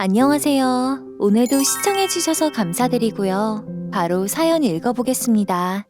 안녕하세요. 오늘도 시청해주셔서 감사드리고요. 바로 사연 읽어보겠습니다.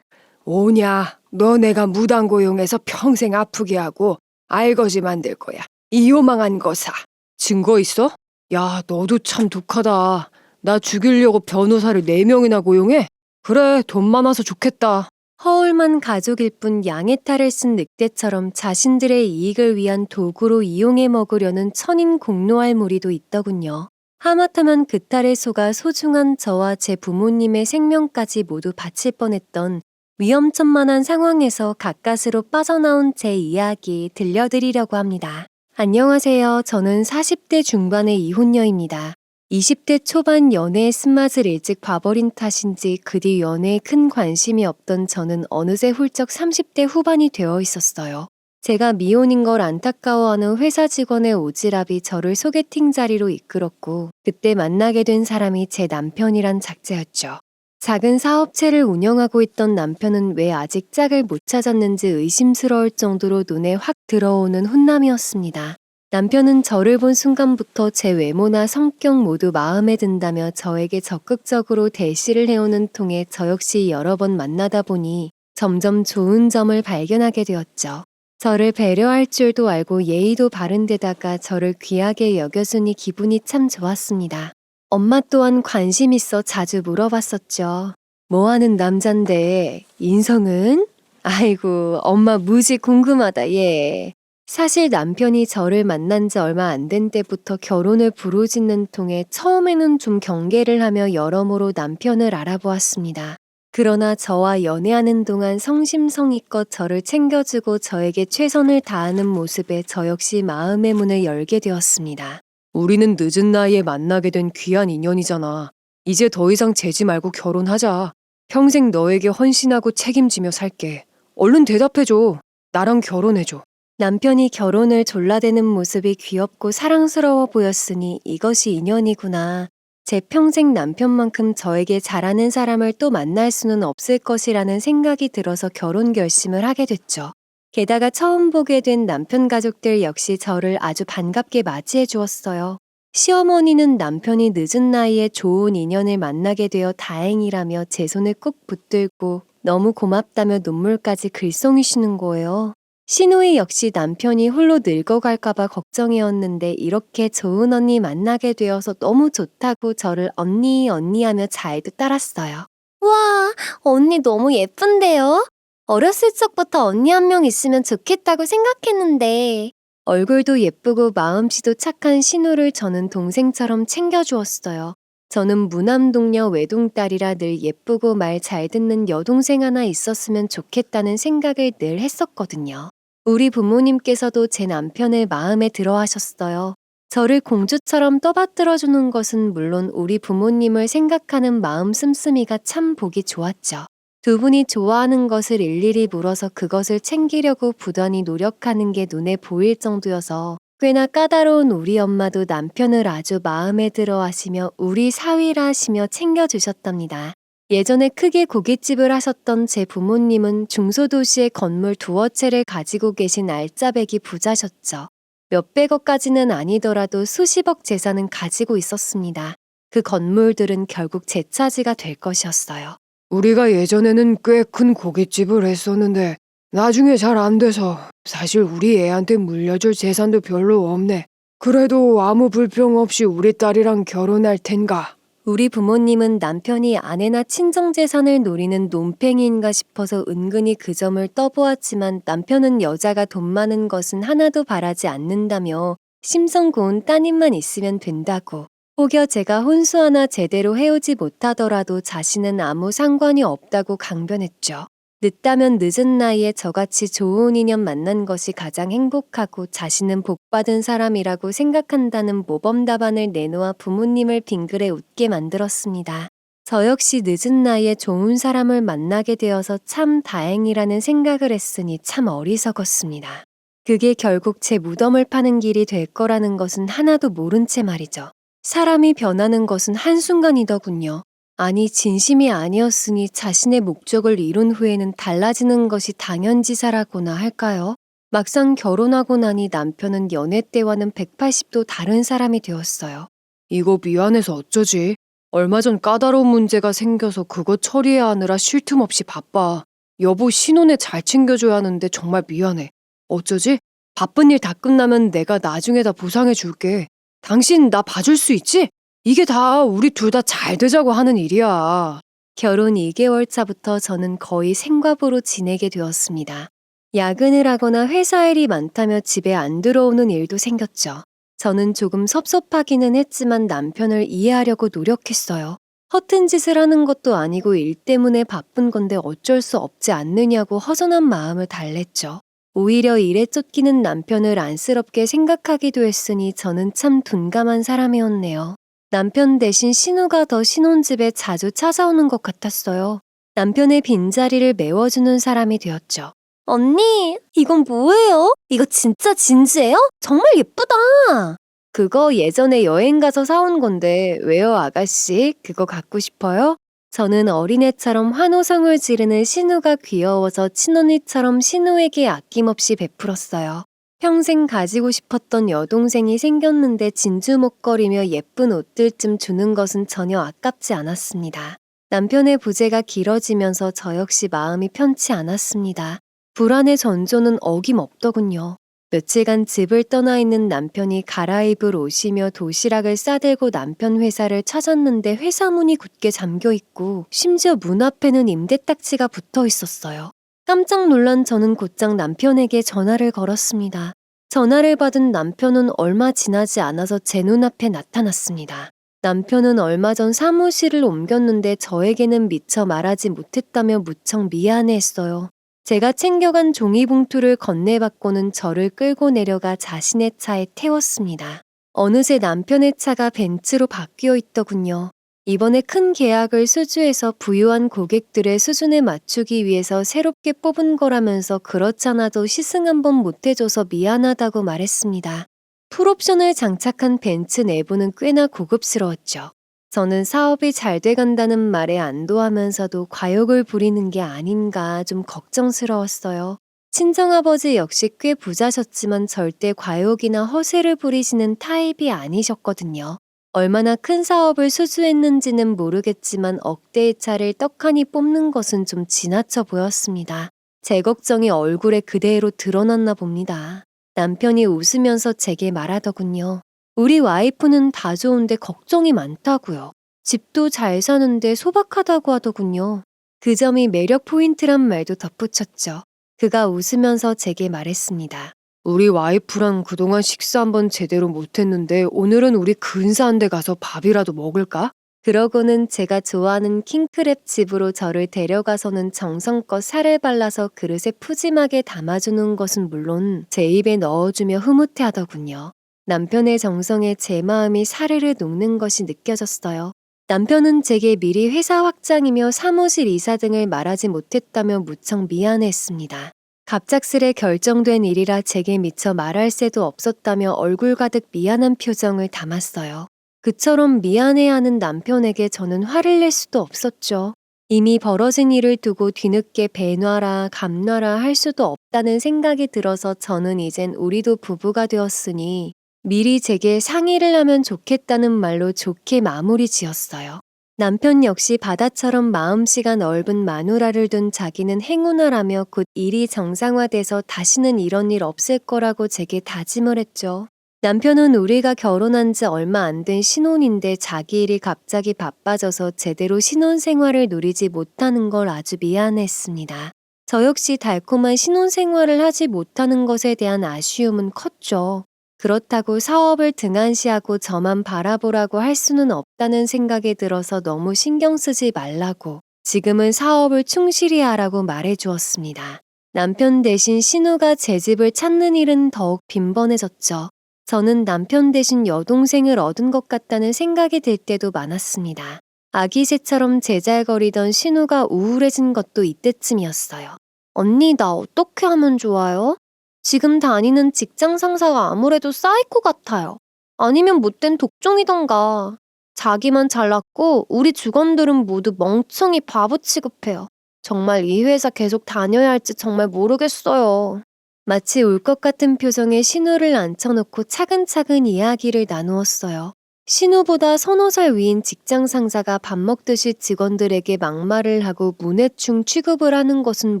오냐, 너 내가 무단 고용해서 평생 아프게 하고 알거지 만들 거야. 이 요망한 거사. 증거 있어? 야, 너도 참 독하다. 나 죽이려고 변호사를 4명이나 고용해? 그래, 돈 많아서 좋겠다. 허울만 가족일 뿐 양의 탈을 쓴 늑대처럼 자신들의 이익을 위한 도구로 이용해 먹으려는 천인 공노할 무리도 있더군요. 하마터면 그 탈에 속아 소중한 저와 제 부모님의 생명까지 모두 바칠 뻔했던 위험천만한 상황에서 가까스로 빠져나온 제 이야기 들려드리려고 합니다. 안녕하세요. 저는 40대 중반의 이혼녀입니다. 20대 초반 연애의 쓴맛을 일찍 봐버린 탓인지 그 뒤 연애에 큰 관심이 없던 저는 어느새 훌쩍 30대 후반이 되어 있었어요. 제가 미혼인 걸 안타까워하는 회사 직원의 오지랖이 저를 소개팅 자리로 이끌었고 그때 만나게 된 사람이 제 남편이란 작자였죠. 작은 사업체를 운영하고 있던 남편은 왜 아직 짝을 못 찾았는지 의심스러울 정도로 눈에 확 들어오는 훈남이었습니다. 남편은 저를 본 순간부터 제 외모나 성격 모두 마음에 든다며 저에게 적극적으로 대시를 해오는 통에 저 역시 여러 번 만나다 보니 점점 좋은 점을 발견하게 되었죠. 저를 배려할 줄도 알고 예의도 바른 데다가 저를 귀하게 여겨주니 기분이 참 좋았습니다. 엄마 또한 관심 있어 자주 물어봤었죠. 뭐 하는 남잔데 인성은? 아이고 엄마 무지 궁금하다 얘. 사실 남편이 저를 만난 지 얼마 안 된 때부터 결혼을 부르짖는 통에 처음에는 좀 경계를 하며 여러모로 남편을 알아보았습니다. 그러나 저와 연애하는 동안 성심성의껏 저를 챙겨주고 저에게 최선을 다하는 모습에 저 역시 마음의 문을 열게 되었습니다. 우리는 늦은 나이에 만나게 된 귀한 인연이잖아. 이제 더 이상 재지 말고 결혼하자. 평생 너에게 헌신하고 책임지며 살게. 얼른 대답해줘. 나랑 결혼해줘. 남편이 결혼을 졸라대는 모습이 귀엽고 사랑스러워 보였으니 이것이 인연이구나. 제 평생 남편만큼 저에게 잘하는 사람을 또 만날 수는 없을 것이라는 생각이 들어서 결혼 결심을 하게 됐죠. 게다가 처음 보게 된 남편 가족들 역시 저를 아주 반갑게 맞이해 주었어요. 시어머니는 남편이 늦은 나이에 좋은 인연을 만나게 되어 다행이라며 제 손을 꼭 붙들고 너무 고맙다며 눈물까지 글썽이시는 거예요. 시누이 역시 남편이 홀로 늙어갈까봐 걱정이었는데 이렇게 좋은 언니 만나게 되어서 너무 좋다고 저를 언니 언니 하며 잘도 따랐어요. 와, 언니 너무 예쁜데요? 어렸을 적부터 언니 한 명 있으면 좋겠다고 생각했는데 얼굴도 예쁘고 마음씨도 착한 신우를 저는 동생처럼 챙겨주었어요. 저는 무남동녀 외동딸이라 늘 예쁘고 말 잘 듣는 여동생 하나 있었으면 좋겠다는 생각을 늘 했었거든요. 우리 부모님께서도 제 남편을 마음에 들어 하셨어요. 저를 공주처럼 떠받들어주는 것은 물론 우리 부모님을 생각하는 마음 씀씀이가 참 보기 좋았죠. 두 분이 좋아하는 것을 일일이 물어서 그것을 챙기려고 부단히 노력하는 게 눈에 보일 정도여서 꽤나 까다로운 우리 엄마도 남편을 아주 마음에 들어 하시며 우리 사위라 하시며 챙겨주셨답니다. 예전에 크게 고깃집을 하셨던 제 부모님은 중소도시에 건물 두어 채를 가지고 계신 알짜배기 부자셨죠. 몇백억까지는 아니더라도 수십억 재산은 가지고 있었습니다. 그 건물들은 결국 제 차지가 될 것이었어요. 우리가 예전에는 꽤 큰 고깃집을 했었는데 나중에 잘 안 돼서 사실 우리 애한테 물려줄 재산도 별로 없네. 그래도 아무 불평 없이 우리 딸이랑 결혼할 텐가. 우리 부모님은 남편이 아내나 친정재산을 노리는 논팽이인가 싶어서 은근히 그 점을 떠보았지만 남편은 여자가 돈 많은 것은 하나도 바라지 않는다며 심성 고운 따님만 있으면 된다고. 혹여 제가 혼수 하나 제대로 해오지 못하더라도 자신은 아무 상관이 없다고 강변했죠. 늦다면 늦은 나이에 저같이 좋은 인연 만난 것이 가장 행복하고 자신은 복받은 사람이라고 생각한다는 모범 답안을 내놓아 부모님을 빙그레 웃게 만들었습니다. 저 역시 늦은 나이에 좋은 사람을 만나게 되어서 참 다행이라는 생각을 했으니 참 어리석었습니다. 그게 결국 제 무덤을 파는 길이 될 거라는 것은 하나도 모른 채 말이죠. 사람이 변하는 것은 한순간이더군요. 아니 진심이 아니었으니 자신의 목적을 이룬 후에는 달라지는 것이 당연지사라고나 할까요? 막상 결혼하고 나니 남편은 연애 때와는 180도 다른 사람이 되었어요. 이거 미안해서 어쩌지? 얼마 전 까다로운 문제가 생겨서 그거 처리해야 하느라 쉴 틈 없이 바빠. 여보 신혼에 잘 챙겨줘야 하는데 정말 미안해. 어쩌지? 바쁜 일 다 끝나면 내가 나중에 다 보상해 줄게. 당신 나 봐줄 수 있지? 이게 다 우리 둘 다 잘 되자고 하는 일이야. 결혼 2개월 차부터 저는 거의 생과부로 지내게 되었습니다. 야근을 하거나 회사 일이 많다며 집에 안 들어오는 일도 생겼죠. 저는 조금 섭섭하기는 했지만 남편을 이해하려고 노력했어요. 허튼 짓을 하는 것도 아니고 일 때문에 바쁜 건데 어쩔 수 없지 않느냐고 허전한 마음을 달랬죠. 오히려 일에 쫓기는 남편을 안쓰럽게 생각하기도 했으니 저는 참 둔감한 사람이었네요. 남편 대신 신우가 더 신혼집에 자주 찾아오는 것 같았어요. 남편의 빈자리를 메워주는 사람이 되었죠. 언니, 이건 뭐예요? 이거 진짜 진지해요? 정말 예쁘다. 그거 예전에 여행 가서 사온 건데 왜요, 아가씨? 그거 갖고 싶어요? 저는 어린애처럼 환호성을 지르는 신우가 귀여워서 친언니처럼 신우에게 아낌없이 베풀었어요. 평생 가지고 싶었던 여동생이 생겼는데 진주목걸이며 예쁜 옷들쯤 주는 것은 전혀 아깝지 않았습니다. 남편의 부재가 길어지면서 저 역시 마음이 편치 않았습니다. 불안의 전조는 어김없더군요. 며칠간 집을 떠나 있는 남편이 갈아입을 옷이며 도시락을 싸들고 남편 회사를 찾았는데 회사 문이 굳게 잠겨 있고 심지어 문 앞에는 임대딱지가 붙어 있었어요. 깜짝 놀란 저는 곧장 남편에게 전화를 걸었습니다. 전화를 받은 남편은 얼마 지나지 않아서 제 눈앞에 나타났습니다. 남편은 얼마 전 사무실을 옮겼는데 저에게는 미처 말하지 못했다며 무척 미안해했어요. 제가 챙겨간 종이봉투를 건네받고는 저를 끌고 내려가 자신의 차에 태웠습니다. 어느새 남편의 차가 벤츠로 바뀌어 있더군요. 이번에 큰 계약을 수주해서 부유한 고객들의 수준에 맞추기 위해서 새롭게 뽑은 거라면서 그렇잖아도 시승 한번 못해줘서 미안하다고 말했습니다. 풀옵션을 장착한 벤츠 내부는 꽤나 고급스러웠죠. 저는 사업이 잘 돼간다는 말에 안도하면서도 과욕을 부리는 게 아닌가 좀 걱정스러웠어요. 친정아버지 역시 꽤 부자셨지만 절대 과욕이나 허세를 부리시는 타입이 아니셨거든요. 얼마나 큰 사업을 수주했는지는 모르겠지만 억대의 차를 떡하니 뽑는 것은 좀 지나쳐 보였습니다. 제 걱정이 얼굴에 그대로 드러났나 봅니다. 남편이 웃으면서 제게 말하더군요. 우리 와이프는 다 좋은데 걱정이 많다고요. 집도 잘 사는데 소박하다고 하더군요. 그 점이 매력 포인트란 말도 덧붙였죠. 그가 웃으면서 제게 말했습니다. 우리 와이프랑 그동안 식사 한번 제대로 못했는데 오늘은 우리 근사한 데 가서 밥이라도 먹을까? 그러고는 제가 좋아하는 킹크랩 집으로 저를 데려가서는 정성껏 살을 발라서 그릇에 푸짐하게 담아주는 것은 물론 제 입에 넣어주며 흐뭇해하더군요. 남편의 정성에 제 마음이 사르르 녹는 것이 느껴졌어요. 남편은 제게 미리 회사 확장이며 사무실 이사 등을 말하지 못했다며 무척 미안해했습니다. 갑작스레 결정된 일이라 제게 미처 말할 새도 없었다며 얼굴 가득 미안한 표정을 담았어요. 그처럼 미안해하는 남편에게 저는 화를 낼 수도 없었죠. 이미 벌어진 일을 두고 뒤늦게 배놔라 감놔라 할 수도 없다는 생각이 들어서 저는 이젠 우리도 부부가 되었으니 미리 제게 상의를 하면 좋겠다는 말로 좋게 마무리 지었어요. 남편 역시 바다처럼 마음씨가 넓은 마누라를 둔 자기는 행운아라며 곧 일이 정상화돼서 다시는 이런 일 없을 거라고 제게 다짐을 했죠. 남편은 우리가 결혼한 지 얼마 안 된 신혼인데 자기 일이 갑자기 바빠져서 제대로 신혼생활을 누리지 못하는 걸 아주 미안했습니다. 저 역시 달콤한 신혼생활을 하지 못하는 것에 대한 아쉬움은 컸죠. 그렇다고 사업을 등한시하고 저만 바라보라고 할 수는 없다는 생각이 들어서 너무 신경 쓰지 말라고 지금은 사업을 충실히 하라고 말해주었습니다. 남편 대신 신우가 제 집을 찾는 일은 더욱 빈번해졌죠. 저는 남편 대신 여동생을 얻은 것 같다는 생각이 들 때도 많았습니다. 아기 새처럼 제잘거리던 신우가 우울해진 것도 이때쯤이었어요. 언니, 나 어떻게 하면 좋아요? 지금 다니는 직장 상사가 아무래도 사이코 같아요. 아니면 못된 독종이던가. 자기만 잘났고 우리 직원들은 모두 멍청이 바보 취급해요. 정말 이 회사 계속 다녀야 할지 정말 모르겠어요. 마치 울 것 같은 표정에 신우를 앉혀놓고 차근차근 이야기를 나누었어요. 신우보다 서너 살 위인 직장 상사가 밥 먹듯이 직원들에게 막말을 하고 문해충 취급을 하는 것은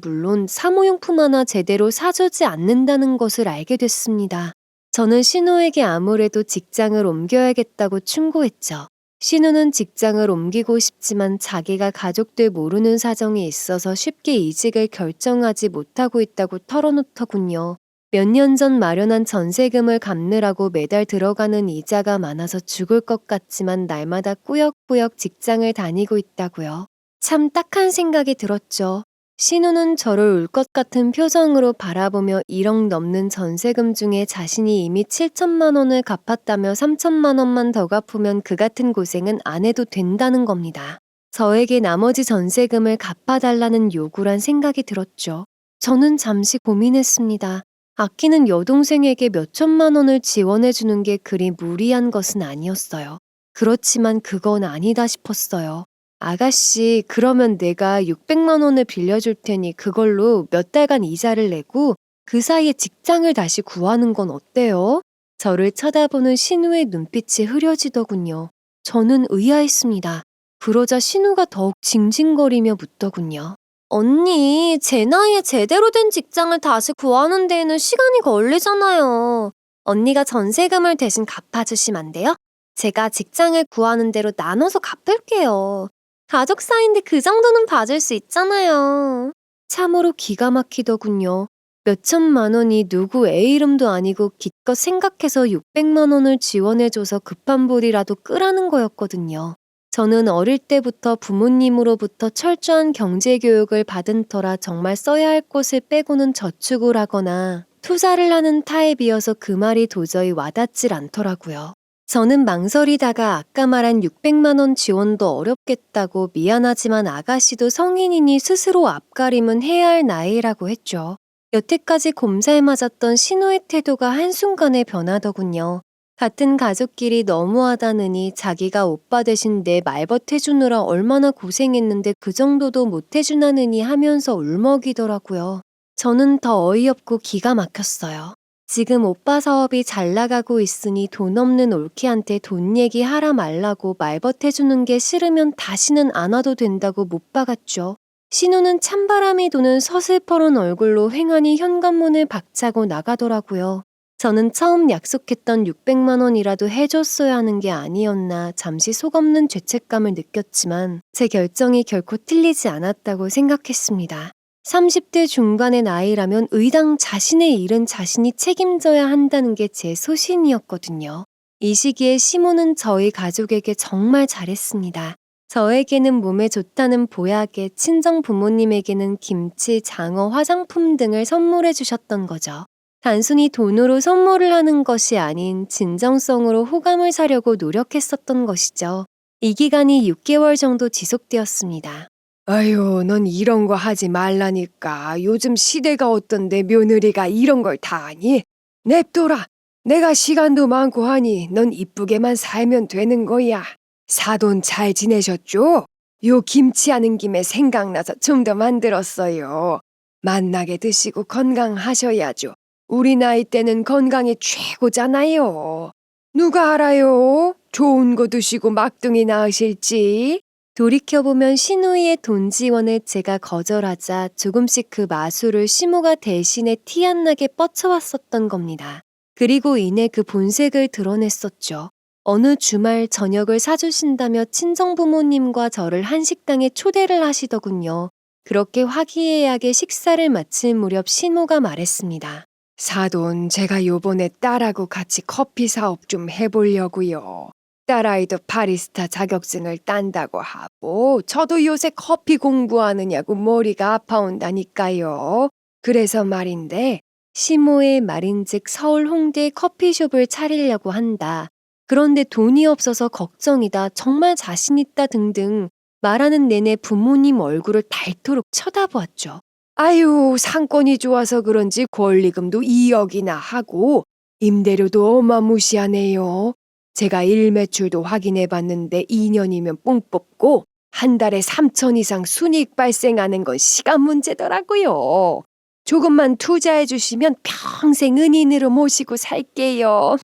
물론 사무용품 하나 제대로 사주지 않는다는 것을 알게 됐습니다. 저는 신우에게 아무래도 직장을 옮겨야겠다고 충고했죠. 신우는 직장을 옮기고 싶지만 자기가 가족들 모르는 사정이 있어서 쉽게 이직을 결정하지 못하고 있다고 털어놓더군요. 몇 년 전 마련한 전세금을 갚느라고 매달 들어가는 이자가 많아서 죽을 것 같지만 날마다 꾸역꾸역 직장을 다니고 있다고요. 참 딱한 생각이 들었죠. 신우는 저를 울 것 같은 표정으로 바라보며 1억 넘는 전세금 중에 자신이 이미 7천만 원을 갚았다며 3천만 원만 더 갚으면 그 같은 고생은 안 해도 된다는 겁니다. 저에게 나머지 전세금을 갚아달라는 요구란 생각이 들었죠. 저는 잠시 고민했습니다. 아끼는 여동생에게 몇 천만 원을 지원해주는 게 그리 무리한 것은 아니었어요. 그렇지만 그건 아니다 싶었어요. 아가씨, 그러면 내가 600만 원을 빌려줄 테니 그걸로 몇 달간 이자를 내고 그 사이에 직장을 다시 구하는 건 어때요? 저를 쳐다보는 신우의 눈빛이 흐려지더군요. 저는 의아했습니다. 그러자 신우가 더욱 징징거리며 묻더군요. 언니, 제 나이에 제대로 된 직장을 다시 구하는 데에는 시간이 걸리잖아요. 언니가 전세금을 대신 갚아주시면 안 돼요? 제가 직장을 구하는 대로 나눠서 갚을게요. 가족 사이인데 그 정도는 봐줄 수 있잖아요. 참으로 기가 막히더군요. 몇 천만 원이 누구 애 이름도 아니고 기껏 생각해서 600만 원을 지원해줘서 급한 불이라도 끄라는 거였거든요. 저는 어릴 때부터 부모님으로부터 철저한 경제교육을 받은 터라 정말 써야 할 곳을 빼고는 저축을 하거나 투자를 하는 타입이어서 그 말이 도저히 와닿질 않더라고요. 저는 망설이다가 아까 말한 600만 원 지원도 어렵겠다고 미안하지만 아가씨도 성인이니 스스로 앞가림은 해야 할 나이라고 했죠. 여태까지 곰살 맞았던 신우의 태도가 한순간에 변하더군요. 같은 가족끼리 너무하다느니 자기가 오빠 대신 내 말벗 해주느라 얼마나 고생했는데 그 정도도 못 해주나느니 하면서 울먹이더라고요. 저는 더 어이없고 기가 막혔어요. 지금 오빠 사업이 잘 나가고 있으니 돈 없는 올케한테 돈 얘기하라 말라고 말벗 해주는 게 싫으면 다시는 안 와도 된다고 못 박았죠. 신우는 찬바람이 도는 서슬퍼런 얼굴로 횡하니 현관문을 박차고 나가더라고요. 저는 처음 약속했던 600만 원이라도 해줬어야 하는 게 아니었나 잠시 속없는 죄책감을 느꼈지만 제 결정이 결코 틀리지 않았다고 생각했습니다. 30대 중반의 나이라면 의당 자신의 일은 자신이 책임져야 한다는 게 제 소신이었거든요. 이 시기에 시모는 저희 가족에게 정말 잘했습니다. 저에게는 몸에 좋다는 보약에 친정 부모님에게는 김치, 장어, 화장품 등을 선물해 주셨던 거죠. 단순히 돈으로 선물을 하는 것이 아닌 진정성으로 호감을 사려고 노력했었던 것이죠. 이 기간이 6개월 정도 지속되었습니다. 아유, 넌 이런 거 하지 말라니까. 요즘 시대가 어떤데 며느리가 이런 걸 다 하니? 냅둬라. 내가 시간도 많고 하니 넌 이쁘게만 살면 되는 거야. 사돈 잘 지내셨죠? 요 김치하는 김에 생각나서 좀 더 만들었어요. 맛나게 드시고 건강하셔야죠. 우리 나이 때는 건강이 최고잖아요. 누가 알아요? 좋은 거 드시고 막둥이 낳으실지? 돌이켜보면 신우이의 돈 지원을 제가 거절하자 조금씩 그 마술을 시모가 대신에 티 안 나게 뻗쳐왔었던 겁니다. 그리고 이내 그 본색을 드러냈었죠. 어느 주말 저녁을 사주신다며 친정부모님과 저를 한식당에 초대를 하시더군요. 그렇게 화기애애하게 식사를 마칠 무렵 신우가 말했습니다. 사돈, 제가 요번에 딸하고 같이 커피 사업 좀 해보려고요. 딸아이도 바리스타 자격증을 딴다고 하고 저도 요새 커피 공부하느냐고 머리가 아파온다니까요. 그래서 말인데 시모의 말인즉 서울 홍대에 커피숍을 차리려고 한다. 그런데 돈이 없어서 걱정이다. 정말 자신 있다 등등 말하는 내내 부모님 얼굴을 닳도록 쳐다보았죠. 아유, 상권이 좋아서 그런지 권리금도 2억이나 하고 임대료도 어마무시하네요. 제가 일매출도 확인해 봤는데 2년이면 뽕 뽑고 한 달에 3천 이상 순이익 발생하는 건 시간 문제더라고요. 조금만 투자해 주시면 평생 은인으로 모시고 살게요.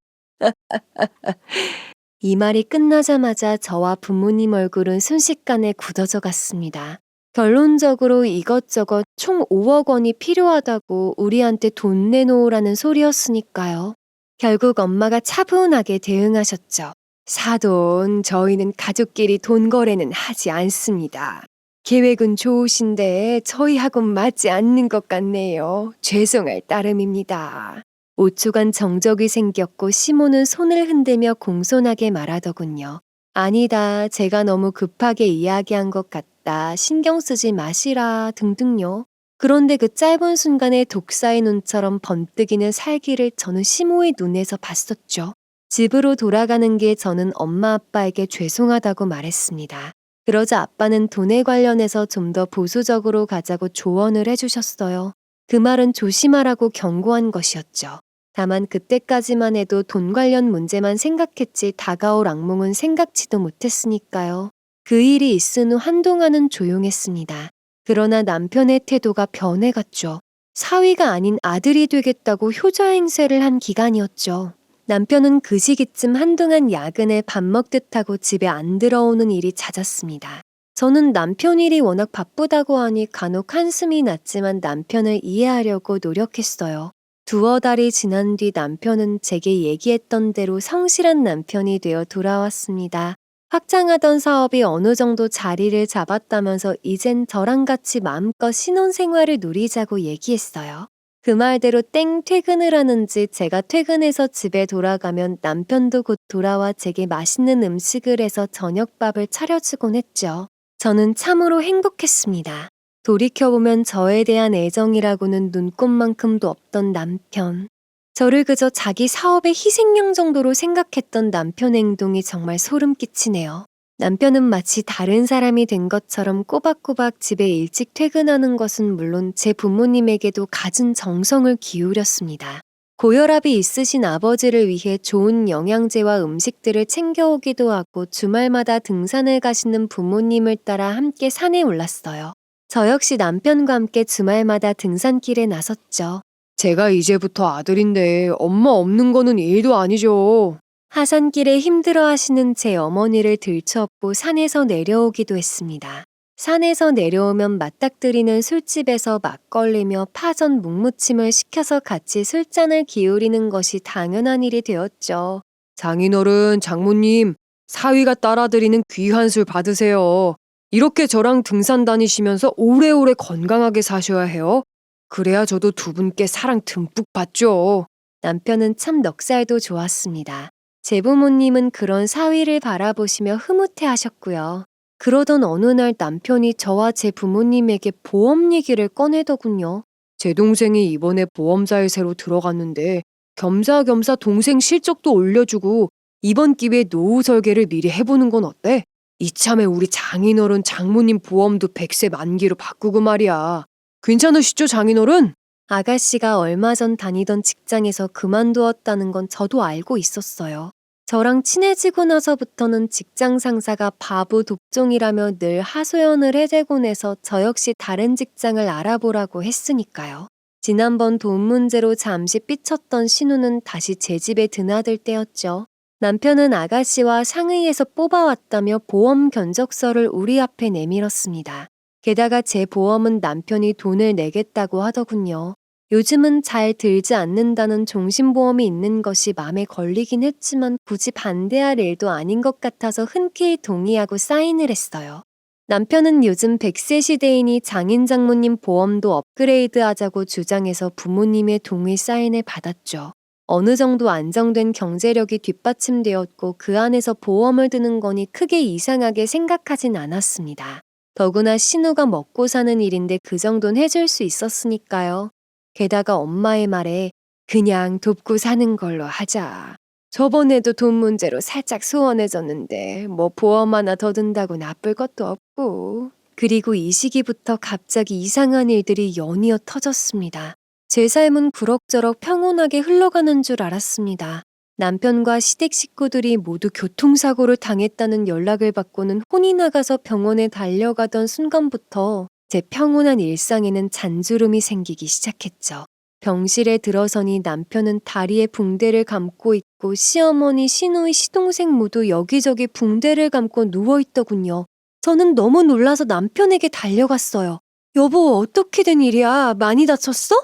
이 말이 끝나자마자 저와 부모님 얼굴은 순식간에 굳어져 갔습니다. 결론적으로 이것저것 총 5억 원이 필요하다고 우리한테 돈 내놓으라는 소리였으니까요. 결국 엄마가 차분하게 대응하셨죠. 사돈, 저희는 가족끼리 돈 거래는 하지 않습니다. 계획은 좋으신데 저희하고는 맞지 않는 것 같네요. 죄송할 따름입니다. 5초간 정적이 생겼고 시모는 손을 흔들며 공손하게 말하더군요. 아니다, 제가 너무 급하게 이야기한 것 같다, 신경 쓰지 마시라 등등요. 그런데 그 짧은 순간에 독사의 눈처럼 번뜩이는 살기를 저는 시모의 눈에서 봤었죠. 집으로 돌아가는 길 저는 엄마 아빠에게 죄송하다고 말했습니다. 그러자 아빠는 돈에 관련해서 좀 더 보수적으로 가자고 조언을 해주셨어요. 그 말은 조심하라고 경고한 것이었죠. 다만 그때까지만 해도 돈 관련 문제만 생각했지 다가올 악몽은 생각지도 못했으니까요. 그 일이 있은 후 한동안은 조용했습니다. 그러나 남편의 태도가 변해갔죠. 사위가 아닌 아들이 되겠다고 효자 행세를 한 기간이었죠. 남편은 그 시기쯤 한동안 야근에 밥 먹듯 하고 집에 안 들어오는 일이 잦았습니다. 저는 남편 일이 워낙 바쁘다고 하니 간혹 한숨이 났지만 남편을 이해하려고 노력했어요. 두어 달이 지난 뒤 남편은 제게 얘기했던 대로 성실한 남편이 되어 돌아왔습니다. 확장하던 사업이 어느 정도 자리를 잡았다면서 이젠 저랑 같이 마음껏 신혼생활을 누리자고 얘기했어요. 그 말대로 땡 퇴근을 하는지 제가 퇴근해서 집에 돌아가면 남편도 곧 돌아와 제게 맛있는 음식을 해서 저녁밥을 차려주곤 했죠. 저는 참으로 행복했습니다. 돌이켜보면 저에 대한 애정이라고는 눈꼽만큼도 없던 남편. 저를 그저 자기 사업의 희생양 정도로 생각했던 남편 행동이 정말 소름 끼치네요. 남편은 마치 다른 사람이 된 것처럼 꼬박꼬박 집에 일찍 퇴근하는 것은 물론 제 부모님에게도 갖은 정성을 기울였습니다. 고혈압이 있으신 아버지를 위해 좋은 영양제와 음식들을 챙겨오기도 하고 주말마다 등산을 가시는 부모님을 따라 함께 산에 올랐어요. 저 역시 남편과 함께 주말마다 등산길에 나섰죠. 제가 이제부터 아들인데 엄마 없는 거는 일도 아니죠. 하산길에 힘들어하시는 제 어머니를 들쳐업고 산에서 내려오기도 했습니다. 산에서 내려오면 맞닥뜨리는 술집에서 막걸리며 파전 묵무침을 시켜서 같이 술잔을 기울이는 것이 당연한 일이 되었죠. 장인어른, 장모님, 사위가 딸아드리는 귀한 술 받으세요. 이렇게 저랑 등산 다니시면서 오래오래 건강하게 사셔야 해요. 그래야 저도 두 분께 사랑 듬뿍 받죠. 남편은 참 넉살도 좋았습니다. 제 부모님은 그런 사위를 바라보시며 흐뭇해하셨고요. 그러던 어느 날 남편이 저와 제 부모님에게 보험 얘기를 꺼내더군요. 제 동생이 이번에 보험사에 새로 들어갔는데 겸사겸사 동생 실적도 올려주고 이번 기회에 노후 설계를 미리 해보는 건 어때? 이참에 우리 장인어른 장모님 보험도 100세 만기로 바꾸고 말이야. 괜찮으시죠, 장인어른? 아가씨가 얼마 전 다니던 직장에서 그만두었다는 건 저도 알고 있었어요. 저랑 친해지고 나서부터는 직장 상사가 바보 독종이라며 늘 하소연을 해대곤 해서 저 역시 다른 직장을 알아보라고 했으니까요. 지난번 돈 문제로 잠시 삐쳤던 신우는 다시 제 집에 드나들 때였죠. 남편은 아가씨와 상의해서 뽑아왔다며 보험 견적서를 우리 앞에 내밀었습니다. 게다가 제 보험은 남편이 돈을 내겠다고 하더군요. 요즘은 잘 들지 않는다는 종신보험이 있는 것이 맘에 걸리긴 했지만 굳이 반대할 일도 아닌 것 같아서 흔쾌히 동의하고 사인을 했어요. 남편은 요즘 100세 시대이니 장인 장모님 보험도 업그레이드 하자고 주장해서 부모님의 동의 사인을 받았죠. 어느 정도 안정된 경제력이 뒷받침되었고 그 안에서 보험을 드는 거니 크게 이상하게 생각하진 않았습니다. 더구나 신우가 먹고 사는 일인데 그 정도는 해줄 수 있었으니까요. 게다가 엄마의 말에 그냥 돕고 사는 걸로 하자. 저번에도 돈 문제로 살짝 소원해졌는데 뭐 보험 하나 더 든다고 나쁠 것도 없고. 그리고 이 시기부터 갑자기 이상한 일들이 연이어 터졌습니다. 제 삶은 그럭저럭 평온하게 흘러가는 줄 알았습니다. 남편과 시댁 식구들이 모두 교통사고를 당했다는 연락을 받고는 혼이 나가서 병원에 달려가던 순간부터 제 평온한 일상에는 잔주름이 생기기 시작했죠. 병실에 들어서니 남편은 다리에 붕대를 감고 있고 시어머니, 시누이, 시동생 모두 여기저기 붕대를 감고 누워있더군요. 저는 너무 놀라서 남편에게 달려갔어요. 여보, 어떻게 된 일이야? 많이 다쳤어?